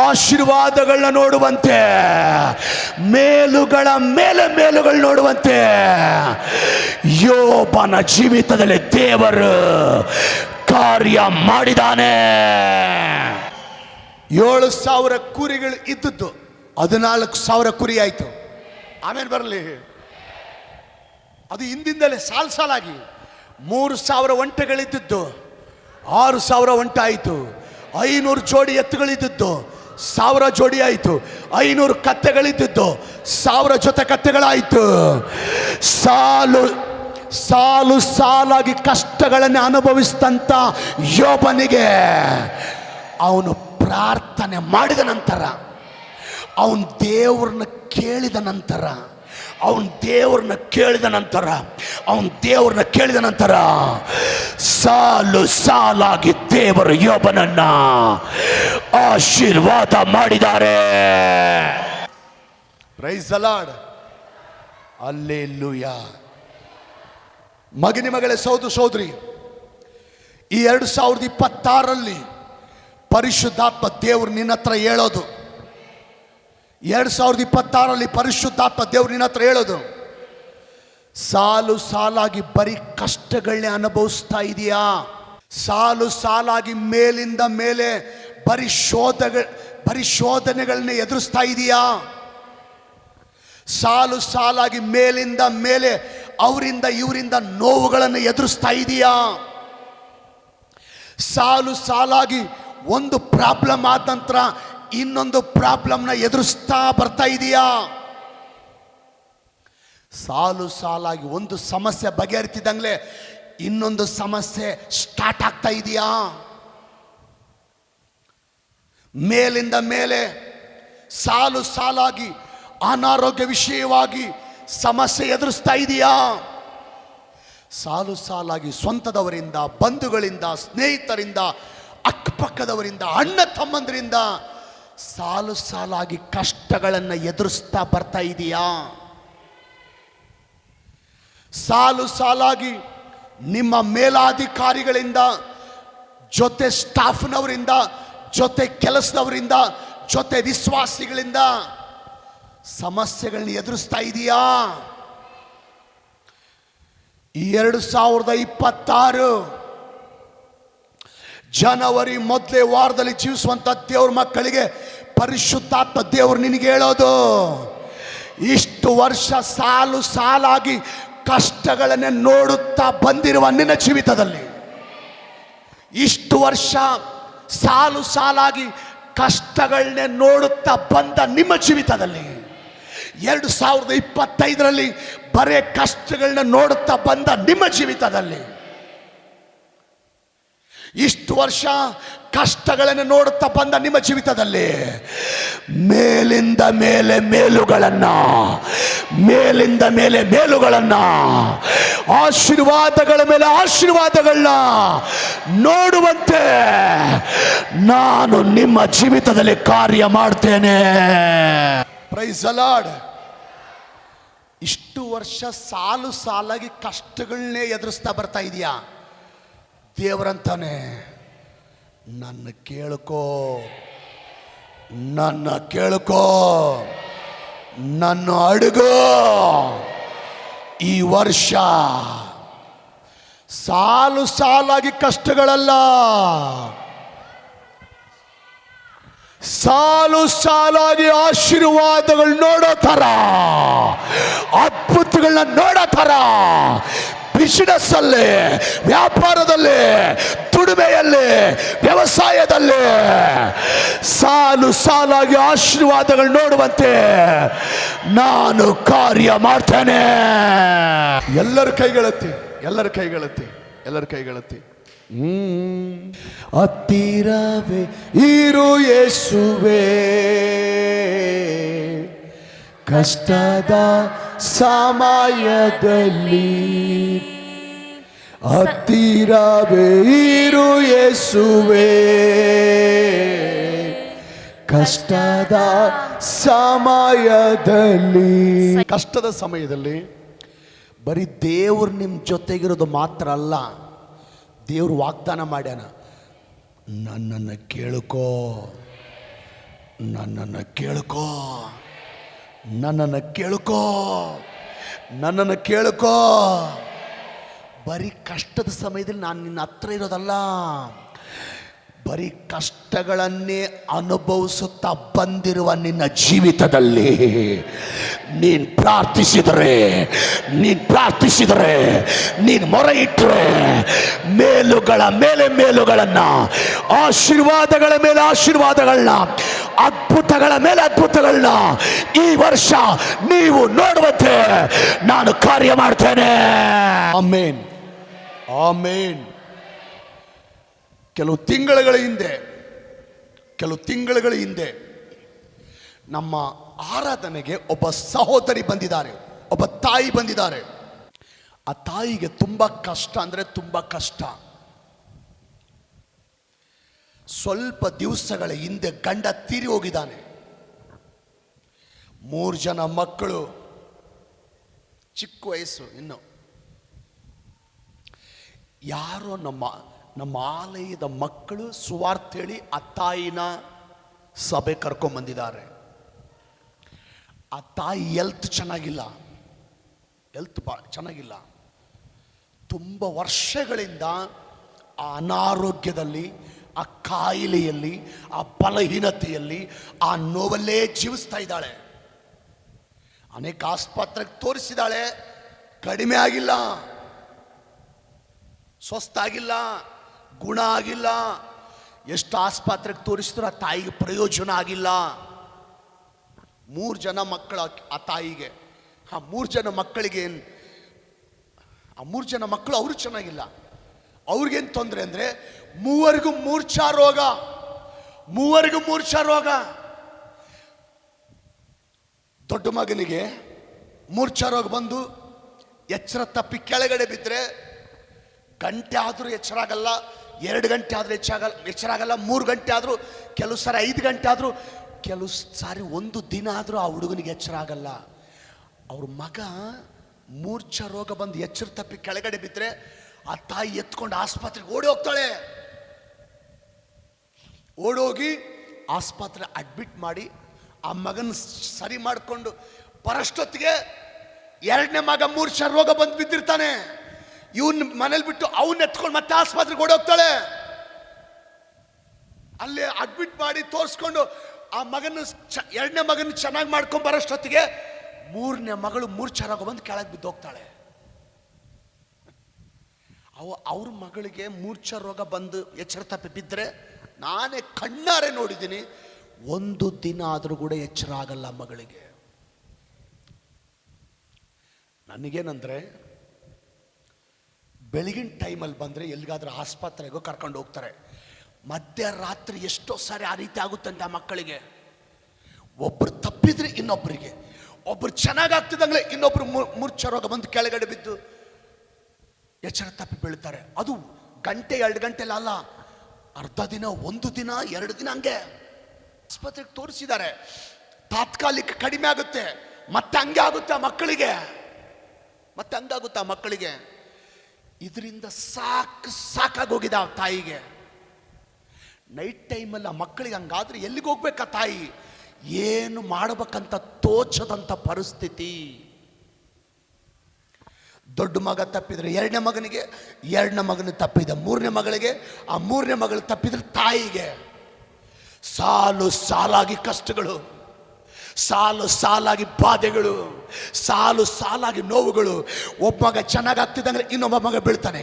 ಆಶೀರ್ವಾದಗಳನ್ನ ನೋಡುವಂತೆ, ಮೇಲುಗಳ ಮೇಲೆ ಮೇಲುಗಳು ನೋಡುವಂತೆ ಯೋಬನ ಜೀವಿತದಲ್ಲಿ ದೇವರು ಕಾರ್ಯ ಮಾಡಿದಾನೆ. 7,000 ಕುರಿಗಳು ಇದ್ದದ್ದು 14,000 ಕುರಿ ಆಯ್ತು. ಆಮೇಲೆ ಬರಲಿ, ಅದು ಹಿಂದಿಂದಲೇ ಸಾಲು ಸಾಲಾಗಿ 3,000 ಒಂಟೆಗಳಿದ್ದದ್ದು 6,000 ಒಂಟೆ ಆಯಿತು, 500 ಜೋಡಿ ಎತ್ತುಗಳಿದ್ದದ್ದು 1,000 ಜೋಡಿ ಆಯಿತು, 500 ಕತ್ತೆಗಳಿದ್ದದ್ದು 1,000 ಜೊತೆ ಕತ್ತೆಗಳಾಯಿತು. ಸಾಲು ಸಾಲು ಸಾಲಾಗಿ ಕಷ್ಟಗಳನ್ನು ಅನುಭವಿಸಿದಂಥ ಯೋಬನಿಗೆ ಅವನು ಪ್ರಾರ್ಥನೆ ಮಾಡಿದ ನಂತರ, ಅವನು ದೇವ್ರನ್ನ ಕೇಳಿದ ನಂತರ, ಸಾಲು ಸಾಲಾಗಿ ದೇವರು ಯೋಬನನ್ನ ಆಶೀರ್ವಾದ ಮಾಡಿದ್ದಾರೆ. Praise the Lord, hallelujah. ಮಗನಿ ಮಗಳೇ, ಸಹೋದರಿ, ಈ 2026ರಲ್ಲಿ ಪರಿಶುದ್ಧಾತ್ಮ ದೇವರು ನಿನ್ನ ಹತ್ರ ಹೇಳೋದು, 2026ರಲ್ಲಿ ಪರಿಶುದ್ಧಾತ್ಮ ದೇವರು ನಿನ್ನ ಹತ್ರ ಹೇಳೋದು, ಸಾಲು ಸಾಲಾಗಿ ಬರೀ ಕಷ್ಟಗಳನ್ನೇ ಅನುಭವಿಸ್ತಾ ಇದೆಯಾ? ಸಾಲು ಸಾಲಾಗಿ ಮೇಲಿಂದ ಮೇಲೆ ಬರೀ ಶೋಧನೆಗಳನ್ನೇ ಎದುರಿಸ್ತಾ ಇದೆಯಾ? ಸಾಲು ಸಾಲಾಗಿ ಮೇಲಿಂದ ಮೇಲೆ ಅವರಿಂದ ಇವರಿಂದ ನೋವುಗಳನ್ನು ಎದುರಿಸ್ತಾ ಇದೆಯಾ? ಸಾಲು ಸಾಲಾಗಿ ಒಂದು ಪ್ರಾಬ್ಲಮ್ ಆದ ನಂತರ ಇನ್ನೊಂದು ಪ್ರಾಬ್ಲಮ್ನ ಎದುರಿಸ್ತಾ ಬರ್ತಾ ಇದೆಯಾ? ಸಾಲು ಸಾಲಾಗಿ ಒಂದು ಸಮಸ್ಯೆ ಬಗೆಹರಿತಿದ್ದಂಗೆ ಇನ್ನೊಂದು ಸಮಸ್ಯೆ ಸ್ಟಾರ್ಟ್ ಆಗ್ತಾ ಇದೆಯಾ? ಮೇಲಿಂದ ಮೇಲೆ ಸಾಲು ಸಾಲಾಗಿ ಅನಾರೋಗ್ಯ ವಿಷಯವಾಗಿ ಸಮಸ್ಯೆ ಎದುರಿಸ್ತಾ ಇದೆಯಾ? ಸಾಲು ಸಾಲಾಗಿ ಸ್ವಂತದವರಿಂದ, ಬಂಧುಗಳಿಂದ, ಸ್ನೇಹಿತರಿಂದ, ಅಕ್ಕಪಕ್ಕದವರಿಂದ, ಅಣ್ಣ ತಮ್ಮಂದರಿಂದ ಸಾಲು ಸಾಲಾಗಿ ಕಷ್ಟಗಳನ್ನು ಎದುರಿಸ್ತಾ ಬರ್ತಾ ಇದೆಯಾ? ಸಾಲು ಸಾಲಾಗಿ ನಿಮ್ಮ ಮೇಲಾಧಿಕಾರಿಗಳಿಂದ, ಜೊತೆ ಸ್ಟಾಫ್ನವರಿಂದ, ಜೊತೆ ಕೆಲಸದವರಿಂದ, ಜೊತೆ ವಿಶ್ವಾಸಿಗಳಿಂದ ಸಮಸ್ಯೆಗಳನ್ನ ಎದುರಿಸ್ತಾ ಇದೆಯಾ? ಈ 2026 ಜನವರಿ ಮೊದಲೇ ವಾರದಲ್ಲಿ ಜೀವಿಸುವಂತ ದೇವ್ರ ಮಕ್ಕಳಿಗೆ ಪರಿಶುದ್ಧಾತ್ಮ ದೇವರು ನಿನಗೆ ಹೇಳೋದು, ಇಷ್ಟು ವರ್ಷ ಸಾಲು ಸಾಲಾಗಿ ಕಷ್ಟಗಳನ್ನೇ ನೋಡುತ್ತಾ ಬಂದಿರುವ ನಿನ್ನ ಜೀವಿತದಲ್ಲಿ, ಇಷ್ಟು ವರ್ಷ ಸಾಲು ಸಾಲಾಗಿ ಕಷ್ಟಗಳನ್ನೇ ನೋಡುತ್ತಾ ಬಂದ ನಿಮ್ಮ ಜೀವಿತದಲ್ಲಿ 2025ರಲ್ಲಿ ಬರೇ ಕಷ್ಟಗಳನ್ನ ನೋಡುತ್ತಾ ಬಂದ ನಿಮ್ಮ ಜೀವಿತದಲ್ಲಿ, ಇಷ್ಟು ವರ್ಷ ಕಷ್ಟಗಳನ್ನು ನೋಡುತ್ತಾ ಬಂದ ನಿಮ್ಮ ಜೀವಿತದಲ್ಲಿ ಮೇಲಿಂದ ಮೇಲೆ ಮೇಲುಗಳನ್ನ, ಮೇಲಿಂದ ಮೇಲೆ ಮೇಲುಗಳನ್ನ, ಆಶೀರ್ವಾದಗಳ ಮೇಲೆ ಆಶೀರ್ವಾದಗಳನ್ನ ನೋಡುವಂತೆ ನಾನು ನಿಮ್ಮ ಜೀವಿತದಲ್ಲಿ ಕಾರ್ಯ ಮಾಡ್ತೇನೆ. Praise the Lord. ಇಷ್ಟು ವರ್ಷ ಸಾಲು ಸಾಲಾಗಿ ಕಷ್ಟಗಳನ್ನೇ ಎದುರಿಸ್ತಾ ಬರ್ತಾ ಇದೆಯಾ? ದೇವರಂತಾನೆ, ನನ್ನ ಕೇಳ್ಕೋ, ನನ್ನ ಕೇಳ್ಕೋ, ನನ್ನ ಅಡುಗೋ. ಈ ವರ್ಷ ಸಾಲು ಸಾಲಾಗಿ ಕಷ್ಟಗಳಲ್ಲ, ಸಾಲು ಸಾಲಾಗಿ ಆಶೀರ್ವಾದಗಳು ನೋಡೋ ಥರ, ಅದ್ಭುತಗಳನ್ನ ನೋಡೋ ಥರ ಬಿಸಿನೆಸ್ ಅಲ್ಲಿ, ವ್ಯಾಪಾರದಲ್ಲಿ, ದುಡಿಮೆಯಲ್ಲಿ, ವ್ಯವಸಾಯದಲ್ಲಿ ಸಾಲು ಸಾಲಾಗಿ ಆಶೀರ್ವಾದಗಳು ನೋಡುವಂತೆ ನಾನು ಕಾರ್ಯ ಮಾಡ್ತೇನೆ. ಎಲ್ಲರ ಕೈಗಳತ್ತಿ, ಎಲ್ಲರ ಕೈಗಳತ್ತಿ, ಎಲ್ಲರ ಕೈಗಳತ್ತಿ. ಹತ್ತಿರವೇ ಇರು ಯೇಸುವೇ, ಕಷ್ಟದ ಸಮಯದಲ್ಲಿ ಹತ್ತಿರವೇ ಇರು ಯೇಸುವೇ, ಕಷ್ಟದ ಸಮಯದಲ್ಲಿ. ಕಷ್ಟದ ಸಮಯದಲ್ಲಿ ಬರೀ ದೇವ್ರು ನಿಮ್ಮ ಜೊತೆಗಿರೋದು ಮಾತ್ರ ಅಲ್ಲ, ದೇವ್ರು ವಾಗ್ದಾನ ಮಾಡ್ಯಾನ, ನನ್ನನ್ನು ಕೇಳ್ಕೋ, ನನ್ನನ್ನು ಕೇಳ್ಕೋ, ನನ್ನನ್ನು ಕೇಳ್ಕೋ, ನನ್ನನ್ನು ಕೇಳ್ಕೋ. ಬರೀ ಕಷ್ಟದ ಸಮಯದಲ್ಲಿ ನಾನು ನಿನ್ನ ಹತ್ರ ಇರೋದಲ್ಲ, ಬರೀ ಕಷ್ಟಗಳನ್ನೇ ಅನುಭವಿಸುತ್ತಾ ಬಂದಿರುವ ನಿನ್ನ ಜೀವಿತದಲ್ಲಿ ನೀನು ಪ್ರಾರ್ಥಿಸಿದರೆ, ನೀನು ಮೊರೆ ಇಟ್ಟರೆ ಮೇಲುಗಳ ಮೇಲೆ ಮೇಲುಗಳನ್ನು, ಆಶೀರ್ವಾದಗಳ ಮೇಲೆ ಆಶೀರ್ವಾದಗಳನ್ನ, ಅದ್ಭುತಗಳ ಮೇಲೆ ಅದ್ಭುತಗಳನ್ನ ಈ ವರ್ಷ ನೀವು ನೋಡುವಂತೆ ನಾನು ಕಾರ್ಯ ಮಾಡ್ತೇನೆ. ಆಮೇನ್, ಆಮೇನ್. ಕೆಲವು ತಿಂಗಳುಗಳ ಹಿಂದೆ ನಮ್ಮ ಆರಾಧನೆಗೆ ಒಬ್ಬ ಸಹೋದರಿ ಬಂದಿದ್ದಾರೆ, ಒಬ್ಬ ತಾಯಿ ಬಂದಿದ್ದಾರೆ. ಆ ತಾಯಿಗೆ ತುಂಬ ಕಷ್ಟ ಅಂದರೆ ತುಂಬ ಕಷ್ಟ. ಸ್ವಲ್ಪ ದಿವಸಗಳ ಹಿಂದೆ ಗಂಡ ತೀರಿ ಹೋಗಿದ್ದಾನೆ. 3 ಜನ ಮಕ್ಕಳು, ಚಿಕ್ಕ ವಯಸ್ಸು ಇನ್ನು. ಯಾರೋ ನಮ್ಮ ಆಲಯದ ಮಕ್ಕಳು ಸುವಾರ್ತೆ ಹೇಳಿ ಆ ತಾಯಿನ ಸಭೆ ಕರ್ಕೊಂಬಂದಿದ್ದಾರೆ. ಆ ತಾಯಿ ಹೆಲ್ತ್ ಚೆನ್ನಾಗಿಲ್ಲ, ಚೆನ್ನಾಗಿಲ್ಲ. ತುಂಬ ವರ್ಷಗಳಿಂದ ಆ ಅನಾರೋಗ್ಯದಲ್ಲಿ, ಆ ಕಾಯಿಲೆಯಲ್ಲಿ, ಆ ಬಲಹೀನತೆಯಲ್ಲಿ, ಆ ನೋವಲ್ಲೇ ಜೀವಿಸ್ತಾ ಇದ್ದಾಳೆ. ಅನೇಕ ಆಸ್ಪತ್ರೆಗೆ ತೋರಿಸಿದಾಳೆ, ಕಡಿಮೆ ಆಗಿಲ್ಲ, ಸ್ವಸ್ಥ ಆಗಿಲ್ಲ, ಗುಣ ಆಗಿಲ್ಲ. ಎಷ್ಟು ಆಸ್ಪತ್ರೆಗೆ ತೋರಿಸಿದ್ರು ಆ ತಾಯಿಗೆ ಪ್ರಯೋಜನ ಆಗಿಲ್ಲ. 3 ಜನ ಮಕ್ಕಳು ಆ ತಾಯಿಗೆ. ಆ 3 ಜನ ಮಕ್ಕಳಿಗೆ ಆ 3 ಜನ ಮಕ್ಕಳು ಅವರು ಚೆನ್ನಾಗಿಲ್ಲ. ಅವ್ರಿಗೇನು ತೊಂದರೆ ಅಂದರೆ ಮೂವರಿಗೂ ಮೂರ್ಛಾ ರೋಗ. ದೊಡ್ಡ ಮಗನಿಗೆ ಮೂರ್ಛಾ ರೋಗ ಬಂದು ಎಚ್ಚರ ತಪ್ಪಿ ಕೆಳಗಡೆ ಬಿದ್ದರೆ ಗಂಟೆ ಆದರೂ ಎಚ್ಚರ ಆಗಲ್ಲ, 2 ಗಂಟೆ ಆದರೂ ಎಚ್ಚರ ಆಗಲ್ಲ, 3 ಗಂಟೆ ಆದರೂ, ಕೆಲವು ಸಾರಿ 5 ಗಂಟೆ ಆದರೂ, ಕೆಲವು ಸಾರಿ 1 ದಿನ ಆದರೂ ಆ ಹುಡುಗನಿಗೆ ಎಚ್ಚರ ಆಗಲ್ಲ. ಅವ್ರ ಮಗ ಮೂರ್ಛ ರೋಗ ಬಂದು ಎಚ್ಚರ ತಪ್ಪಿ ಕೆಳಗಡೆ ಬಿದ್ದರೆ ಆ ತಾಯಿ ಎತ್ಕೊಂಡು ಆಸ್ಪತ್ರೆಗೆ ಓಡಿ ಹೋಗ್ತಾಳೆ. ಓಡೋಗಿ ಆಸ್ಪತ್ರೆ ಅಡ್ಮಿಟ್ ಮಾಡಿ ಆ ಮಗನ ಸರಿ ಮಾಡಿಕೊಂಡು ಬರೋಷ್ಟೊತ್ತಿಗೆ ಎರಡನೇ ಮಗ ಮೂರ್ಛ ರೋಗ ಬಂದು ಬಿದ್ದಿರ್ತಾನೆ. ಇವನ್ ಮನೇಲಿ ಬಿಟ್ಟು ಅವನ್ನ ಎತ್ಕೊಂಡು ಮತ್ತೆ ಆಸ್ಪತ್ರೆಗೆ ಓಡೋಗ್ತಾಳೆ. ಅಲ್ಲೇ ಅಡ್ಮಿಟ್ ಮಾಡಿ ತೋರಿಸ್ಕೊಂಡು ಆ ಮಗನ ಎರಡನೇ ಮಗನ ಚೆನ್ನಾಗಿ ಮಾಡ್ಕೊಂಡು ಬರೋಷ್ಟೊತ್ತಿಗೆ ಮೂರನೇ ಮಗಳು ಮೂರ್ಛ ರೋಗ ಬಂದು ಕೆಳಗೆ ಬಿದ್ದೋಗ್ತಾಳೆ. ಅವ್ರ ಮಗಳಿಗೆ ಮೂರ್ಛ ರೋಗ ಬಂದು ಎಚ್ಚರ ತಪ್ಪಿ ಬಿದ್ದರೆ ನಾನೇ ಕಣ್ಣಾರೆ ನೋಡಿದ್ದೀನಿ, ಒಂದು ದಿನ ಆದರೂ ಕೂಡ ಎಚ್ಚರ ಆಗಲ್ಲ ಮಗಳಿಗೆ. ನನಗೇನಂದ್ರೆ ಬೆಳಗಿನ ಟೈಮಲ್ಲಿ ಬಂದರೆ ಎಲ್ಲಿಗಾದ್ರೂ ಆಸ್ಪತ್ರೆಗೂ ಕರ್ಕೊಂಡು ಹೋಗ್ತಾರೆ. ಮಧ್ಯರಾತ್ರಿ ಎಷ್ಟೋ ಸಾರಿ ಆ ರೀತಿ ಆಗುತ್ತಂತೆ ಆ ಮಕ್ಕಳಿಗೆ. ಒಬ್ಬರು ತಪ್ಪಿದ್ರೆ ಇನ್ನೊಬ್ಬರಿಗೆ, ಒಬ್ಬರು ಚೆನ್ನಾಗಾಗ್ತಿದ್ದಂಗೆ ಇನ್ನೊಬ್ರು ಮೂರ್ಛ ರೋಗ ಬಂದು ಕೆಳಗಡೆ ಬಿದ್ದು ಎಚ್ಚರ ತಪ್ಪಿ ಬೀಳ್ತಾರೆ. ಅದು ಗಂಟೆ 2 ಗಂಟೆಲ್ಲ ಅಲ್ಲ, ಅರ್ಧ ದಿನ, 1 ದಿನ, 2 ದಿನ ಹಂಗೆ. ಆಸ್ಪತ್ರೆಗೆ ತೋರಿಸಿದ್ದಾರೆ, ತಾತ್ಕಾಲಿಕ ಕಡಿಮೆ ಆಗುತ್ತೆ, ಮತ್ತೆ ಹಂಗೆ ಆಗುತ್ತೆ ಆ ಮಕ್ಕಳಿಗೆ, ಮತ್ತೆ ಹಂಗಾಗುತ್ತೆ ಆ ಮಕ್ಕಳಿಗೆ. ಇದರಿಂದ ಸಾಕಾಗೋಗಿದೆ ಆ ತಾಯಿಗೆ. ನೈಟ್ ಟೈಮಲ್ಲಿ ಆ ಮಕ್ಕಳಿಗೆ ಹಂಗಾದ್ರೆ ಎಲ್ಲಿಗೆ ಹೋಗ್ಬೇಕಾ ತಾಯಿ? ಏನು ಮಾಡಬೇಕಂತ ತೋಚದಂತ ಪರಿಸ್ಥಿತಿ. ದೊಡ್ಡ ಮಗ ತಪ್ಪಿದ್ರೆ ಎರಡನೇ ಮಗನಿಗೆ, ಎರಡನೇ ಮಗನಿಗೆ ತಪ್ಪಿದ ಮೂರನೇ ಮಗಳಿಗೆ, ಆ ಮೂರನೇ ಮಗಳು ತಪ್ಪಿದ್ರೆ ತಾಯಿಗೆ. ಸಾಲು ಸಾಲಾಗಿ ಕಷ್ಟಗಳು, ಸಾಲು ಸಾಲಾಗಿ ಬಾಧೆಗಳು, ಸಾಲು ಸಾಲಾಗಿ ನೋವುಗಳು. ಒಬ್ಬ ಮಗ ಚೆನ್ನಾಗಾಗ್ತಿದ್ದಂಗೆ ಇನ್ನೊಬ್ಬ ಮಗ ಬೀಳ್ತಾನೆ,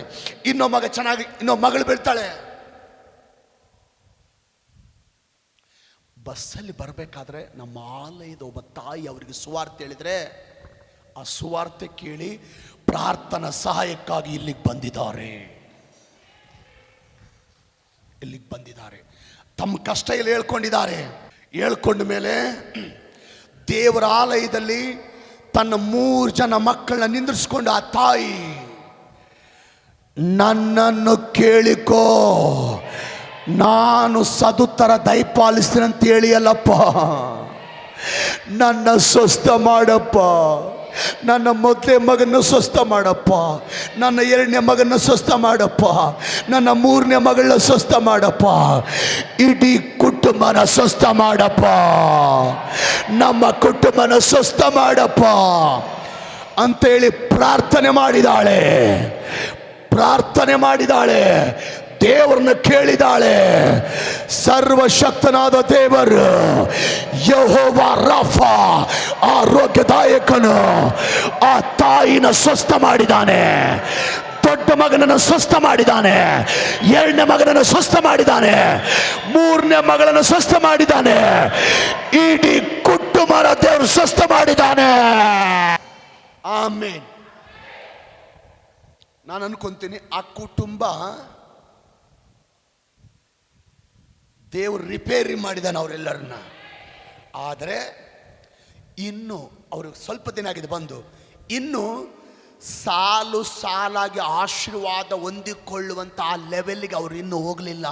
ಇನ್ನೊಬ್ಬ ಮಗ ಚೆನ್ನಾಗಿ ಇನ್ನೊಬ್ಬ ಮಗಳು ಬೀಳ್ತಾಳೆ. ಬಸ್ಸಲ್ಲಿ ಬರಬೇಕಾದ್ರೆ ನಮ್ಮ ಆಲಯದ ಒಬ್ಬ ತಾಯಿ ಅವರಿಗೆ ಸುವಾರ್ತೆ ಹೇಳಿದ್ರೆ, ಆ ಸುವಾರ್ತೆ ಕೇಳಿ ಪ್ರಾರ್ಥನಾ ಸಹಾಯಕ್ಕಾಗಿ ಇಲ್ಲಿಗೆ ಬಂದಿದ್ದಾರೆ. ಇಲ್ಲಿಗೆ ಬಂದಿದ್ದಾರೆ, ತಮ್ಮ ಕಷ್ಟ ಇಲ್ಲಿ ಹೇಳ್ಕೊಂಡಿದ್ದಾರೆ. ಹೇಳ್ಕೊಂಡ ಮೇಲೆ ದೇವರ ಆಲಯದಲ್ಲಿ ತನ್ನ 3 ಜನ ಮಕ್ಕಳನ್ನ ನಿಂದಿರಿಸ್ಕೊಂಡು ಆ ತಾಯಿ, ನನ್ನನ್ನು ಕೇಳಿಕೋ, ನಾನು ಸದುತ್ತರ ದಯಪಾಲಿಸ್ತೀನಿ ಅಂತ ಹೇಳಿ ಅಲ್ಲಪ್ಪ, ನನ್ನ ಸ್ವಸ್ಥ ಮಾಡಪ್ಪ, ನನ್ನ ಮೊದಲೇ ಮಗನ ಸ್ವಸ್ಥ ಮಾಡಪ್ಪ, ನನ್ನ 2ನೇ ಮಗನ ಸ್ವಸ್ಥ ಮಾಡಪ್ಪ, ನನ್ನ 3ನೇ ಮಗಳನ್ನ ಸ್ವಸ್ಥ ಮಾಡಪ್ಪ, ಇಡೀ ಕುಟುಂಬನ ಸ್ವಸ್ಥ ಮಾಡಪ್ಪ, ನಮ್ಮ ಕುಟುಂಬನ ಸ್ವಸ್ಥ ಮಾಡಪ್ಪ ಅಂತೇಳಿ ಪ್ರಾರ್ಥನೆ ಮಾಡಿದಾಳೆ. ಪ್ರಾರ್ಥನೆ ಮಾಡಿದಾಳೆ, ದೇವರನ್ನ ಕೇಳಿದಾಳೆ. ಸರ್ವಶಕ್ತನಾದ ದೇವರು ಯೆಹೋವ ರಾಫಾ ಆರೋಗ್ಯದಾಯಕನು ಆ ತಾಯಿನ ಸ್ವಸ್ಥ ಮಾಡಿದಾನೆ. ದೊಡ್ಡ ಮಗನನ್ನು ಸ್ವಸ್ಥ ಮಾಡಿದಾನೆ, 2ನೇ ಮಗನನ್ನು ಸ್ವಸ್ಥ ಮಾಡಿದಾನೆ, 3ನೇ ಮಗಳನ್ನು ಸ್ವಸ್ಥ ಮಾಡಿದಾನೆ, ಇಡೀ ಕುಟುಂಬನ ದೇವರು ಸ್ವಸ್ಥ ಮಾಡಿದಾನೆ. ಆಮೇನ್. ನಾನು ಅನ್ಕೊಂತೀನಿ ಆ ಕುಟುಂಬ ದೇವರು ರಿಪೇರಿ ಮಾಡಿದಾನೆ ಅವರೆಲ್ಲರನ್ನ. ಆದರೆ ಇನ್ನು ಅವರು ಸ್ವಲ್ಪ ದಿನ ಆಗಿದೆ ಬಂದು, ಇನ್ನು ಸಾಲು ಸಾಲಾಗಿ ಆಶೀರ್ವಾದ ಹೊಂದಿಕೊಳ್ಳುವಂಥ ಆ ಲೆವೆಲ್ಗೆ ಅವರು ಇನ್ನೂ ಹೋಗಲಿಲ್ಲ.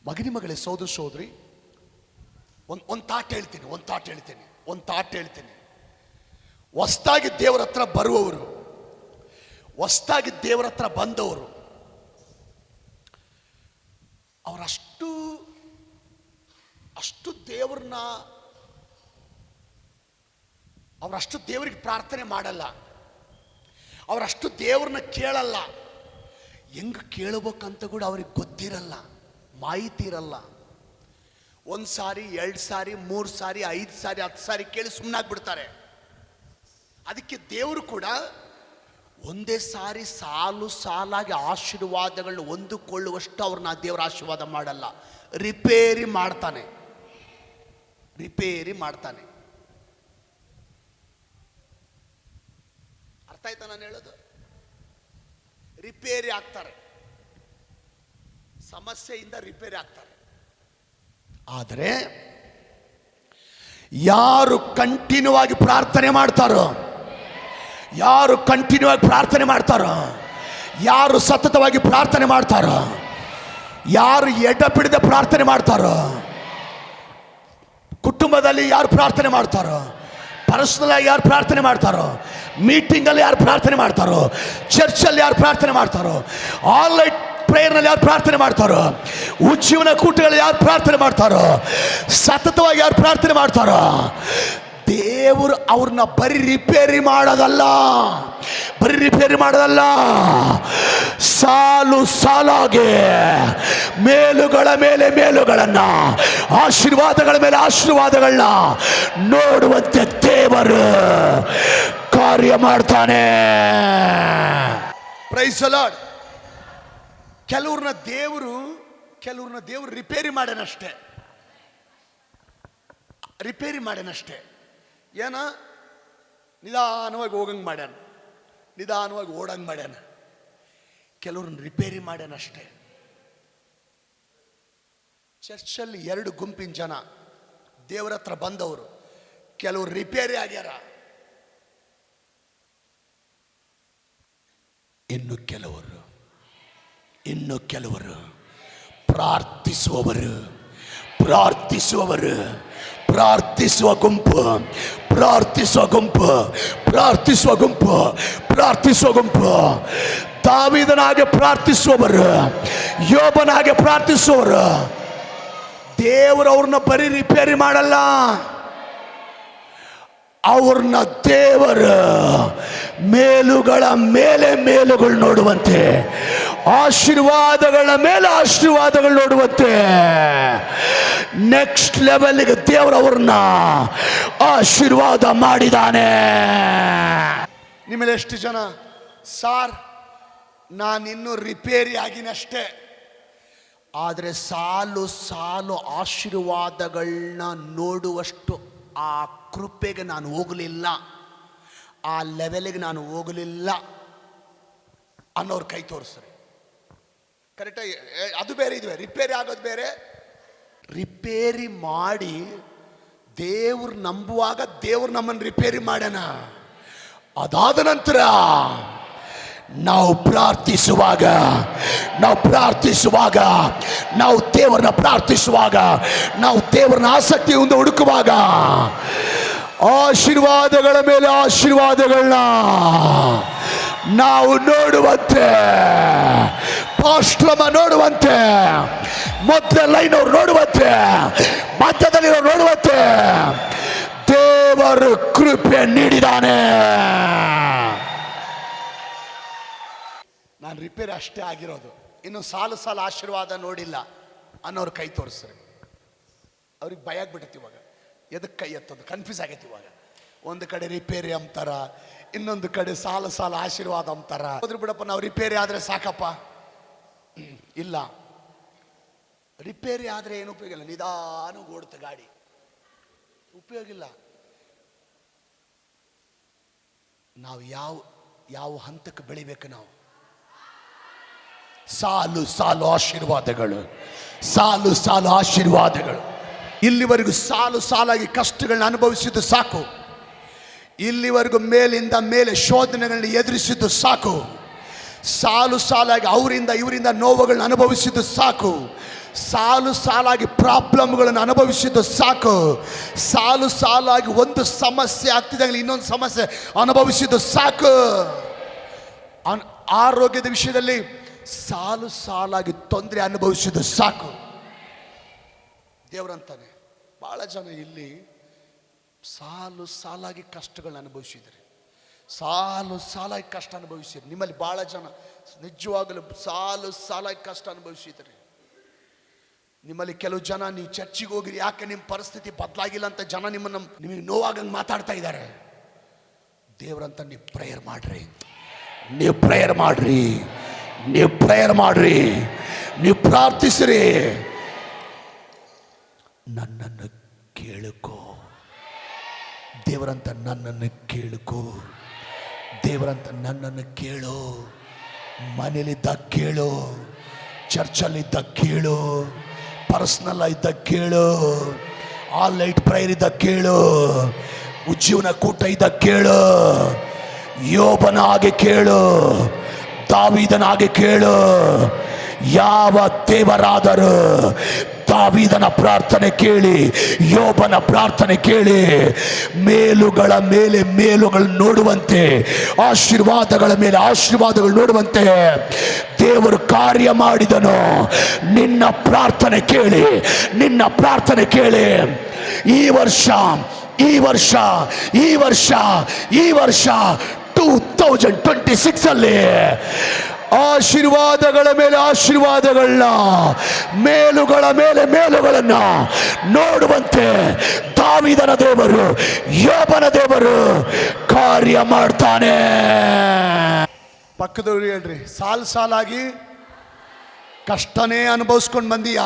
ಮಗನಿ ಮಗಳೇ, ಸೋದರ ಸೋದರಿ, ಒಂದು ತಾಟ್ ಹೇಳ್ತೀನಿ. ಹೊಸ್ದಾಗಿ ದೇವರ ಹತ್ರ ಬರುವವರು, ಹೊಸ್ದಾಗಿ ದೇವರ ಹತ್ರ ಬಂದವರು, ಅವರಷ್ಟು ದೇವರಿಗೆ ಪ್ರಾರ್ಥನೆ ಮಾಡಲ್ಲ, ಅವರಷ್ಟು ದೇವ್ರನ್ನ ಕೇಳಲ್ಲ. ಹೆಂಗೆ ಕೇಳಬೇಕಂತ ಕೂಡ ಅವ್ರಿಗೆ ಗೊತ್ತಿರಲ್ಲ, ಮಾಹಿತಿ ಇರಲ್ಲ. 1 ಸಾರಿ 2 ಸಾರಿ 3 ಸಾರಿ 5 ಸಾರಿ 10 ಸಾರಿ ಕೇಳಿ ಸುಮ್ಮನಾಗ್ಬಿಡ್ತಾರೆ. ಅದಕ್ಕೆ ದೇವರು ಕೂಡ ಒಂದೇ ಸಾರಿ ಸಾಲು ಸಾಲಾಗಿ ಆಶೀರ್ವಾದಗಳನ್ನ ಹೊಂದಿಕೊಳ್ಳುವಷ್ಟು ಅವ್ರನ್ನ ದೇವರ ಆಶೀರ್ವಾದ ಮಾಡಲ್ಲ, ರಿಪೇರಿ ಮಾಡ್ತಾನೆ. ಅರ್ಥ ಆಯ್ತಾ ನಾನು ಹೇಳೋದು? ರಿಪೇರಿ ಆಗ್ತಾರೆ, ಸಮಸ್ಯೆಯಿಂದ ರಿಪೇರಿ ಆಗ್ತಾರೆ. ಆದರೆ ಯಾರು ಕಂಟಿನ್ಯೂ ಆಗಿ ಪ್ರಾರ್ಥನೆ ಮಾಡ್ತಾರೋ, ಯಾರು ಸತತವಾಗಿ ಪ್ರಾರ್ಥನೆ ಮಾಡ್ತಾರೋ, ಯಾರು ಎಡ ಬಿಡದೆ ಪ್ರಾರ್ಥನೆ ಮಾಡ್ತಾರೋ, ಕುಟುಂಬದಲ್ಲಿ ಯಾರು ಪ್ರಾರ್ಥನೆ ಮಾಡ್ತಾರೋ ಪರ್ಸನಲ್ ಆಗಿ ಯಾರು ಪ್ರಾರ್ಥನೆ ಮಾಡ್ತಾರೋ, ಮೀಟಿಂಗಲ್ಲಿ ಯಾರು ಪ್ರಾರ್ಥನೆ ಮಾಡ್ತಾರೋ, ಚರ್ಚಲ್ಲಿ ಯಾರು ಪ್ರಾರ್ಥನೆ ಮಾಡ್ತಾರೋ, ಆನ್ಲೈನ್ ಪ್ರೇಯರ್ನಲ್ಲಿ ಯಾರು ಪ್ರಾರ್ಥನೆ ಮಾಡ್ತಾರೋ, ಉಜ್ಜೀವನ ಕೂಟಗಳಲ್ಲಿ ಯಾರು ಪ್ರಾರ್ಥನೆ ಮಾಡ್ತಾರೋ, ಸತತವಾಗಿ ಯಾರು ಪ್ರಾರ್ಥನೆ ಮಾಡ್ತಾರೋ, ದೇವರು ಅವ್ರನ್ನ ಬರೀ ರಿಪೇರಿ ಮಾಡೋದಲ್ಲ, ಸಾಲು ಸಾಲಾಗಿ ಮೇಲುಗಳ ಮೇಲೆ ಮೇಲುಗಳನ್ನ, ಆಶೀರ್ವಾದಗಳ ಮೇಲೆ ಆಶೀರ್ವಾದಗಳನ್ನ ನೋಡುವಂತೆ ದೇವರು ಕಾರ್ಯ ಮಾಡ್ತಾನೆ. Praise the lord. ಕೆಲವ್ರನ್ನ ದೇವರು ರಿಪೇರಿ ಮಾಡ್ಯಾನಷ್ಟೇ. ಏನ ನಿಧಾನವಾಗಿ ಹೋಗಂಗೆ ಮಾಡ್ಯಾನ, ನಿಧಾನವಾಗಿ ಓಡಂಗೆ ಮಾಡ್ಯಾನ. ಕೆಲವ್ರನ್ನ ರಿಪೇರಿ ಮಾಡ್ಯಾನಷ್ಟೇ. ಚರ್ಚಲ್ಲಿ 2 ಗುಂಪಿನ ಜನ ದೇವರ ಹತ್ರ ಬಂದವರು. ಕೆಲವರು ರಿಪೇರಿ ಆಗ್ಯಾರ, ಇನ್ನು ಕೆಲವರು ಪ್ರಾರ್ಥಿಸುವ ಗುಂಪು. ದಾವೀದನಾಗೆ ಪ್ರಾರ್ಥಿಸುವವರು, ಯೋಬನಾಗೆ ಪ್ರಾರ್ಥಿಸುವವರು. ದೇವರು ಅವ್ರನ್ನ ಬರೀ ರಿಪೇರಿ ಮಾಡಲ್ಲ, ಅವ್ರನ್ನ ದೇವರು ಮೇಲುಗಳ ಮೇಲೆ ಮೇಲುಗಳು ನೋಡುವಂತೆ, ಆಶೀರ್ವಾದಗಳ ಮೇಲೆ ಆಶೀರ್ವಾದಗಳು ನೋಡುವಂತೆ, ನೆಕ್ಸ್ಟ್ ಲೆವೆಲ್ಗೆ ದೇವರು ಅವ್ರನ್ನ ಆಶೀರ್ವಾದ ಮಾಡಿದಾನೆ. ನಿಮ್ಮಲ್ಲಿ ಎಷ್ಟು ಜನ ಸಾರ್ ನಾನಿನ್ನೂ ರಿಪೇರಿ ಆಗಿನಷ್ಟೇ, ಆದರೆ ಸಾಲು ಆಶೀರ್ವಾದಗಳನ್ನ ನೋಡುವಷ್ಟು ಆ ಕೃಪೆಗೆ ನಾನು ಹೋಗಲಿಲ್ಲ, ಆ ಲೆವೆಲ್ಗೆ ನಾನು ಹೋಗಲಿಲ್ಲ ಅನ್ನೋರು ಕೈ ತೋರಿಸ್ರಿ. ಕರೆಕ್ಟಾಗಿ ಅದು ಬೇರೆ, ಇದು ರಿಪೇರಿ ಆಗೋದು ಬೇರೆ. ರಿಪೇರಿ ಮಾಡಿ ದೇವ್ರು ನಂಬುವಾಗ ದೇವ್ರು ನಮ್ಮನ್ನು ರಿಪೇರಿ ಮಾಡ್ಯಾನ. ಅದಾದ ನಂತರ ನಾವು ಪ್ರಾರ್ಥಿಸುವಾಗ, ನಾವು ದೇವರನ್ನ ಪ್ರಾರ್ಥಿಸುವಾಗ, ನಾವು ದೇವರನ್ನ ಆಸಕ್ತಿಯಿಂದ ಹುಡುಕುವಾಗ ಆಶೀರ್ವಾದಗಳ ಮೇಲೆ ಆಶೀರ್ವಾದಗಳನ್ನ ನಾವು ನೋಡುವಂತೆ, ಪಾಸ್ಟ್ರಮ ನೋಡುವಂತೆ, ಮೊದಲ ಲೈನ್ ಅವ್ರು ನೋಡುವಂತೆ, ಮಧ್ಯದಲ್ಲಿ ಅವ್ರು ನೋಡುವಂತೆ ದೇವರು ಕೃಪೆ ನೀಡಿದಾನೆ. ನಾನು ರಿಪೇರಿ ಅಷ್ಟೇ ಆಗಿರೋದು, ಇನ್ನು ಸಾಲು ಆಶೀರ್ವಾದ ನೋಡಿಲ್ಲ ಅನ್ನೋರು ಕೈ ತೋರಿಸ್ರಿ. ಅವ್ರಿಗೆ ಭಯ ಆಗ್ಬಿಟ್ಟೈತಿ ಇವಾಗ, ಎದಕ್ಕೆ ಕೈ ಎತ್ತೋದು ಕನ್ಫ್ಯೂಸ್ ಆಗೈತಿ ಇವಾಗ. ಒಂದು ಕಡೆ ರಿಪೇರಿ ಅಂತಾರ, ಇನ್ನೊಂದು ಕಡೆ ಸಾಲು ಆಶೀರ್ವಾದ ಅಂತಾರ. ಹೋದ್ರು ಬಿಡಪ್ಪ, ನಾವು ರಿಪೇರಿ ಆದರೆ ಸಾಕಪ್ಪ. ಇಲ್ಲ, ರಿಪೇರಿ ಆದರೆ ಏನು ಉಪಯೋಗ ಇಲ್ಲ. ನಿಧಾನ ಓಡುತ್ತೆ ಗಾಡಿ, ಉಪಯೋಗ ಇಲ್ಲ. ನಾವು ಯಾವ ಹಂತಕ್ಕೆ ಬೆಳಿಬೇಕು? ನಾವು ಸಾಲು ಆಶೀರ್ವಾದಗಳು, ಇಲ್ಲಿವರೆಗೂ ಸಾಲಾಗಿ ಕಷ್ಟಗಳನ್ನ ಅನುಭವಿಸಿದ್ದು ಸಾಕು. ಇಲ್ಲಿವರೆಗೂ ಮೇಲಿಂದ ಮೇಲೆ ಶೋಧನೆಗಳನ್ನ ಎದುರಿಸಿದ್ದು ಸಾಕು. ಸಾಲಾಗಿ ಅವರಿಂದ ಇವರಿಂದ ನೋವುಗಳನ್ನ ಅನುಭವಿಸಿದ್ದು ಸಾಕು. ಸಾಲಾಗಿ ಪ್ರಾಬ್ಲಮ್ಗಳನ್ನು ಅನುಭವಿಸಿದ್ದು ಸಾಕು. ಸಾಲಾಗಿ ಒಂದು ಸಮಸ್ಯೆ ಆಗ್ತಿದ್ದಾಗಲಿ ಇನ್ನೊಂದು ಸಮಸ್ಯೆ ಅನುಭವಿಸಿದ್ದು ಸಾಕು. ಆರೋಗ್ಯದ ವಿಷಯದಲ್ಲಿ ಸಾಲಾಗಿ ತೊಂದರೆ ಅನುಭವಿಸಿದ್ದು ಸಾಕು. ದೇವರಂತಾನೆ, ಬಹಳ ಜನ ಇಲ್ಲಿ ಸಾಲಾಗಿ ಕಷ್ಟಗಳನ್ನ ಅನುಭವಿಸಿದ್ರಿ, ಸಾಲಾಗಿ ಕಷ್ಟ ಅನುಭವಿಸಿದ್ರಿ. ನಿಮ್ಮಲ್ಲಿ ಬಹಳ ಜನ ನಿಜವಾಗಲೂ ಸಾಲಾಗಿ ಕಷ್ಟ ಅನುಭವಿಸಿದ್ರಿ. ನಿಮ್ಮಲ್ಲಿ ಕೆಲವು ಜನ ನೀವು ಚರ್ಚಿಗೆ ಹೋಗಿರಿ, ಯಾಕೆ ನಿಮ್ಮ ಪರಿಸ್ಥಿತಿ ಬದಲಾಗಿಲ್ಲ ಅಂತ ಜನ ನಿಮಗೆ ನೋವಾಗಂಗೆ ಮಾತಾಡ್ತಾ ಇದ್ದಾರೆ. ದೇವರಂತ ನೀವು ಪ್ರೇಯರ್ ಮಾಡ್ರಿ, ನೀವು ಪ್ರಾರ್ಥಿಸ್ರಿ. ನನ್ನನ್ನು ಕೇಳಿಕೋ ದೇವರಂತ, ನನ್ನನ್ನು ಕೇಳಿಕೋ ದೇವರಂತ, ನನ್ನನ್ನು ಕೇಳು. ಮನೇಲಿದ್ದ ಕೇಳು, ಚರ್ಚಲ್ಲಿದ್ದ ಕೇಳು, ಪರ್ಸ್ನಲ್ ಇದ್ದ ಕೇಳು, ಆನ್ಲೈನ್ ಪ್ರೇಯರ್ ಇದ್ದ ಕೇಳು, ಉಜ್ಜೀವನ ಕೂಟ ಇದ್ದ ಕೇಳು. ಯೋಬನ ಹಾಗೆ ಕೇಳು, ದಾವೀದನ ಹಾಗೆ ಕೇಳು, ಯಾವ ದೇವರಾದರೂ ದಾವೀದನ ಪ್ರಾರ್ಥನೆ ಕೇಳಿ, ಯೋಬನ ಪ್ರಾರ್ಥನೆ ಕೇಳಿ, ಮೇಲುಗಳ ಮೇಲೆ ಮೇಲುಗಳು ನೋಡುವಂತೆ, ಆಶೀರ್ವಾದಗಳ ಮೇಲೆ ಆಶೀರ್ವಾದಗಳು ನೋಡುವಂತೆ ದೇವರು ಕಾರ್ಯ ಮಾಡಿದನು. ನಿನ್ನ ಪ್ರಾರ್ಥನೆ ಕೇಳಿ, ನಿನ್ನ ಪ್ರಾರ್ಥನೆ ಕೇಳಿ. ಈ ವರ್ಷ 2026 ಅಲ್ಲಿ ಆಶೀರ್ವಾದಗಳ ಮೇಲೆ ಆಶೀರ್ವಾದಗಳನ್ನ, ಮೇಲುಗಳ ಮೇಲೆ ಮೇಲುಗಳನ್ನ ನೋಡುವಂತೆ ದಾವೀದನ ದೇವರು, ಯೋಬನ ದೇವರು ಕಾರ್ಯ ಮಾಡ್ತಾನೆ. ಪಕ್ಕದವ್ರು ಹೇಳ್ರಿ, ಸಾಲಾಗಿ ಕಷ್ಟನೇ ಅನುಭವಿಸ್ಕೊಂಡು ಬಂದೀಯ.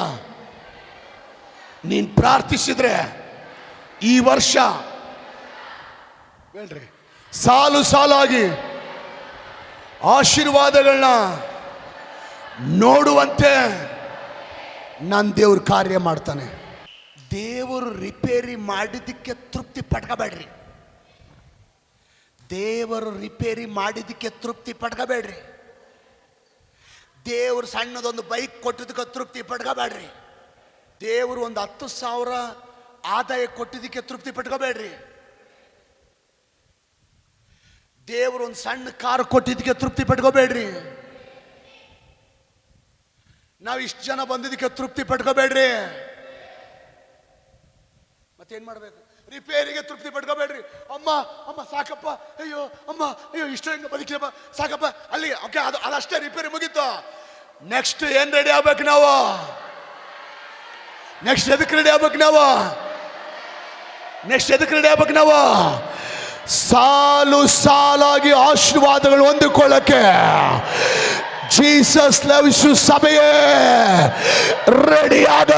ನೀನ್ ಪ್ರಾರ್ಥಿಸಿದ್ರೆ ಈ ವರ್ಷ ಹೇಳ್ರಿ ಸಾಲಾಗಿ ಆಶೀರ್ವಾದಗಳನ್ನ ನೋಡುವಂತೆ ನನ್ನ ದೇವ್ರು ಕಾರ್ಯ ಮಾಡ್ತಾನೆ. ದೇವರು ರಿಪೇರಿ ಮಾಡಿದ್ದಕ್ಕೆ ತೃಪ್ತಿ ಪಡ್ಕೋಬೇಡ್ರಿ. ದೇವರು ರಿಪೇರಿ ಮಾಡಿದ್ದಕ್ಕೆ ತೃಪ್ತಿ ಪಡ್ಕೋಬೇಡ್ರಿ. ದೇವರು ಸಣ್ಣದೊಂದು ಬೈಕ್ ಕೊಟ್ಟಿದ್ದಕ್ಕೆ ತೃಪ್ತಿ ಪಡ್ಕೋಬೇಡ್ರಿ. ದೇವರು ಒಂದು 10,000 ಆದಾಯ ಕೊಟ್ಟಿದ್ದಕ್ಕೆ ತೃಪ್ತಿ ಪಡ್ಕೋಬೇಡ್ರಿ. ದೇವರು ಒಂದು ಸಣ್ಣ ಕಾರು ಕೊಟ್ಟಿದ್ದಕ್ಕೆ ತೃಪ್ತಿ ಪಡ್ಕೋಬೇಡ್ರಿ. ನಾವು ಇಷ್ಟು ಜನ ಬಂದಿದ್ದಕ್ಕೆ ತೃಪ್ತಿ ಪಡ್ಕೋಬೇಡ್ರಿ. ಮತ್ತೇನ್ ಮಾಡ್ಬೇಕು? ರಿಪೇರಿಗೆ ತೃಪ್ತಿ ಪಡ್ಕೋಬೇಡ್ರಿ. ಅಮ್ಮ ಸಾಕಪ್ಪ, ಅಯ್ಯೋ ಅಮ್ಮ, ಅಯ್ಯೋ ಇಷ್ಟ ಹೆಂಗ ಬದುಕಿಯಪ್ಪ, ಸಾಕಪ್ಪ ಅಲ್ಲಿ. ಓಕೆ, ಅದಷ್ಟೇ ರಿಪೇರಿ ಮುಗೀತು. ನೆಕ್ಸ್ಟ್ ಏನ್ ರೆಡಿ ಆಗ್ಬೇಕು ನಾವು? ನೆಕ್ಸ್ಟ್ ಎದಕ್ಕೆ ರೆಡಿ ಆಗ್ಬೇಕು ನಾವು? ಸಾಲಾಗಿ ಆಶೀರ್ವಾದಗಳು ಹೊಂದಿಕೊಳ್ಳಕ್ಕೆ ಜೀಸಸ್ ಲವ್ಸ್ ಯು ಸಭೆಯೇ ರೆಡಿ ಆಗ.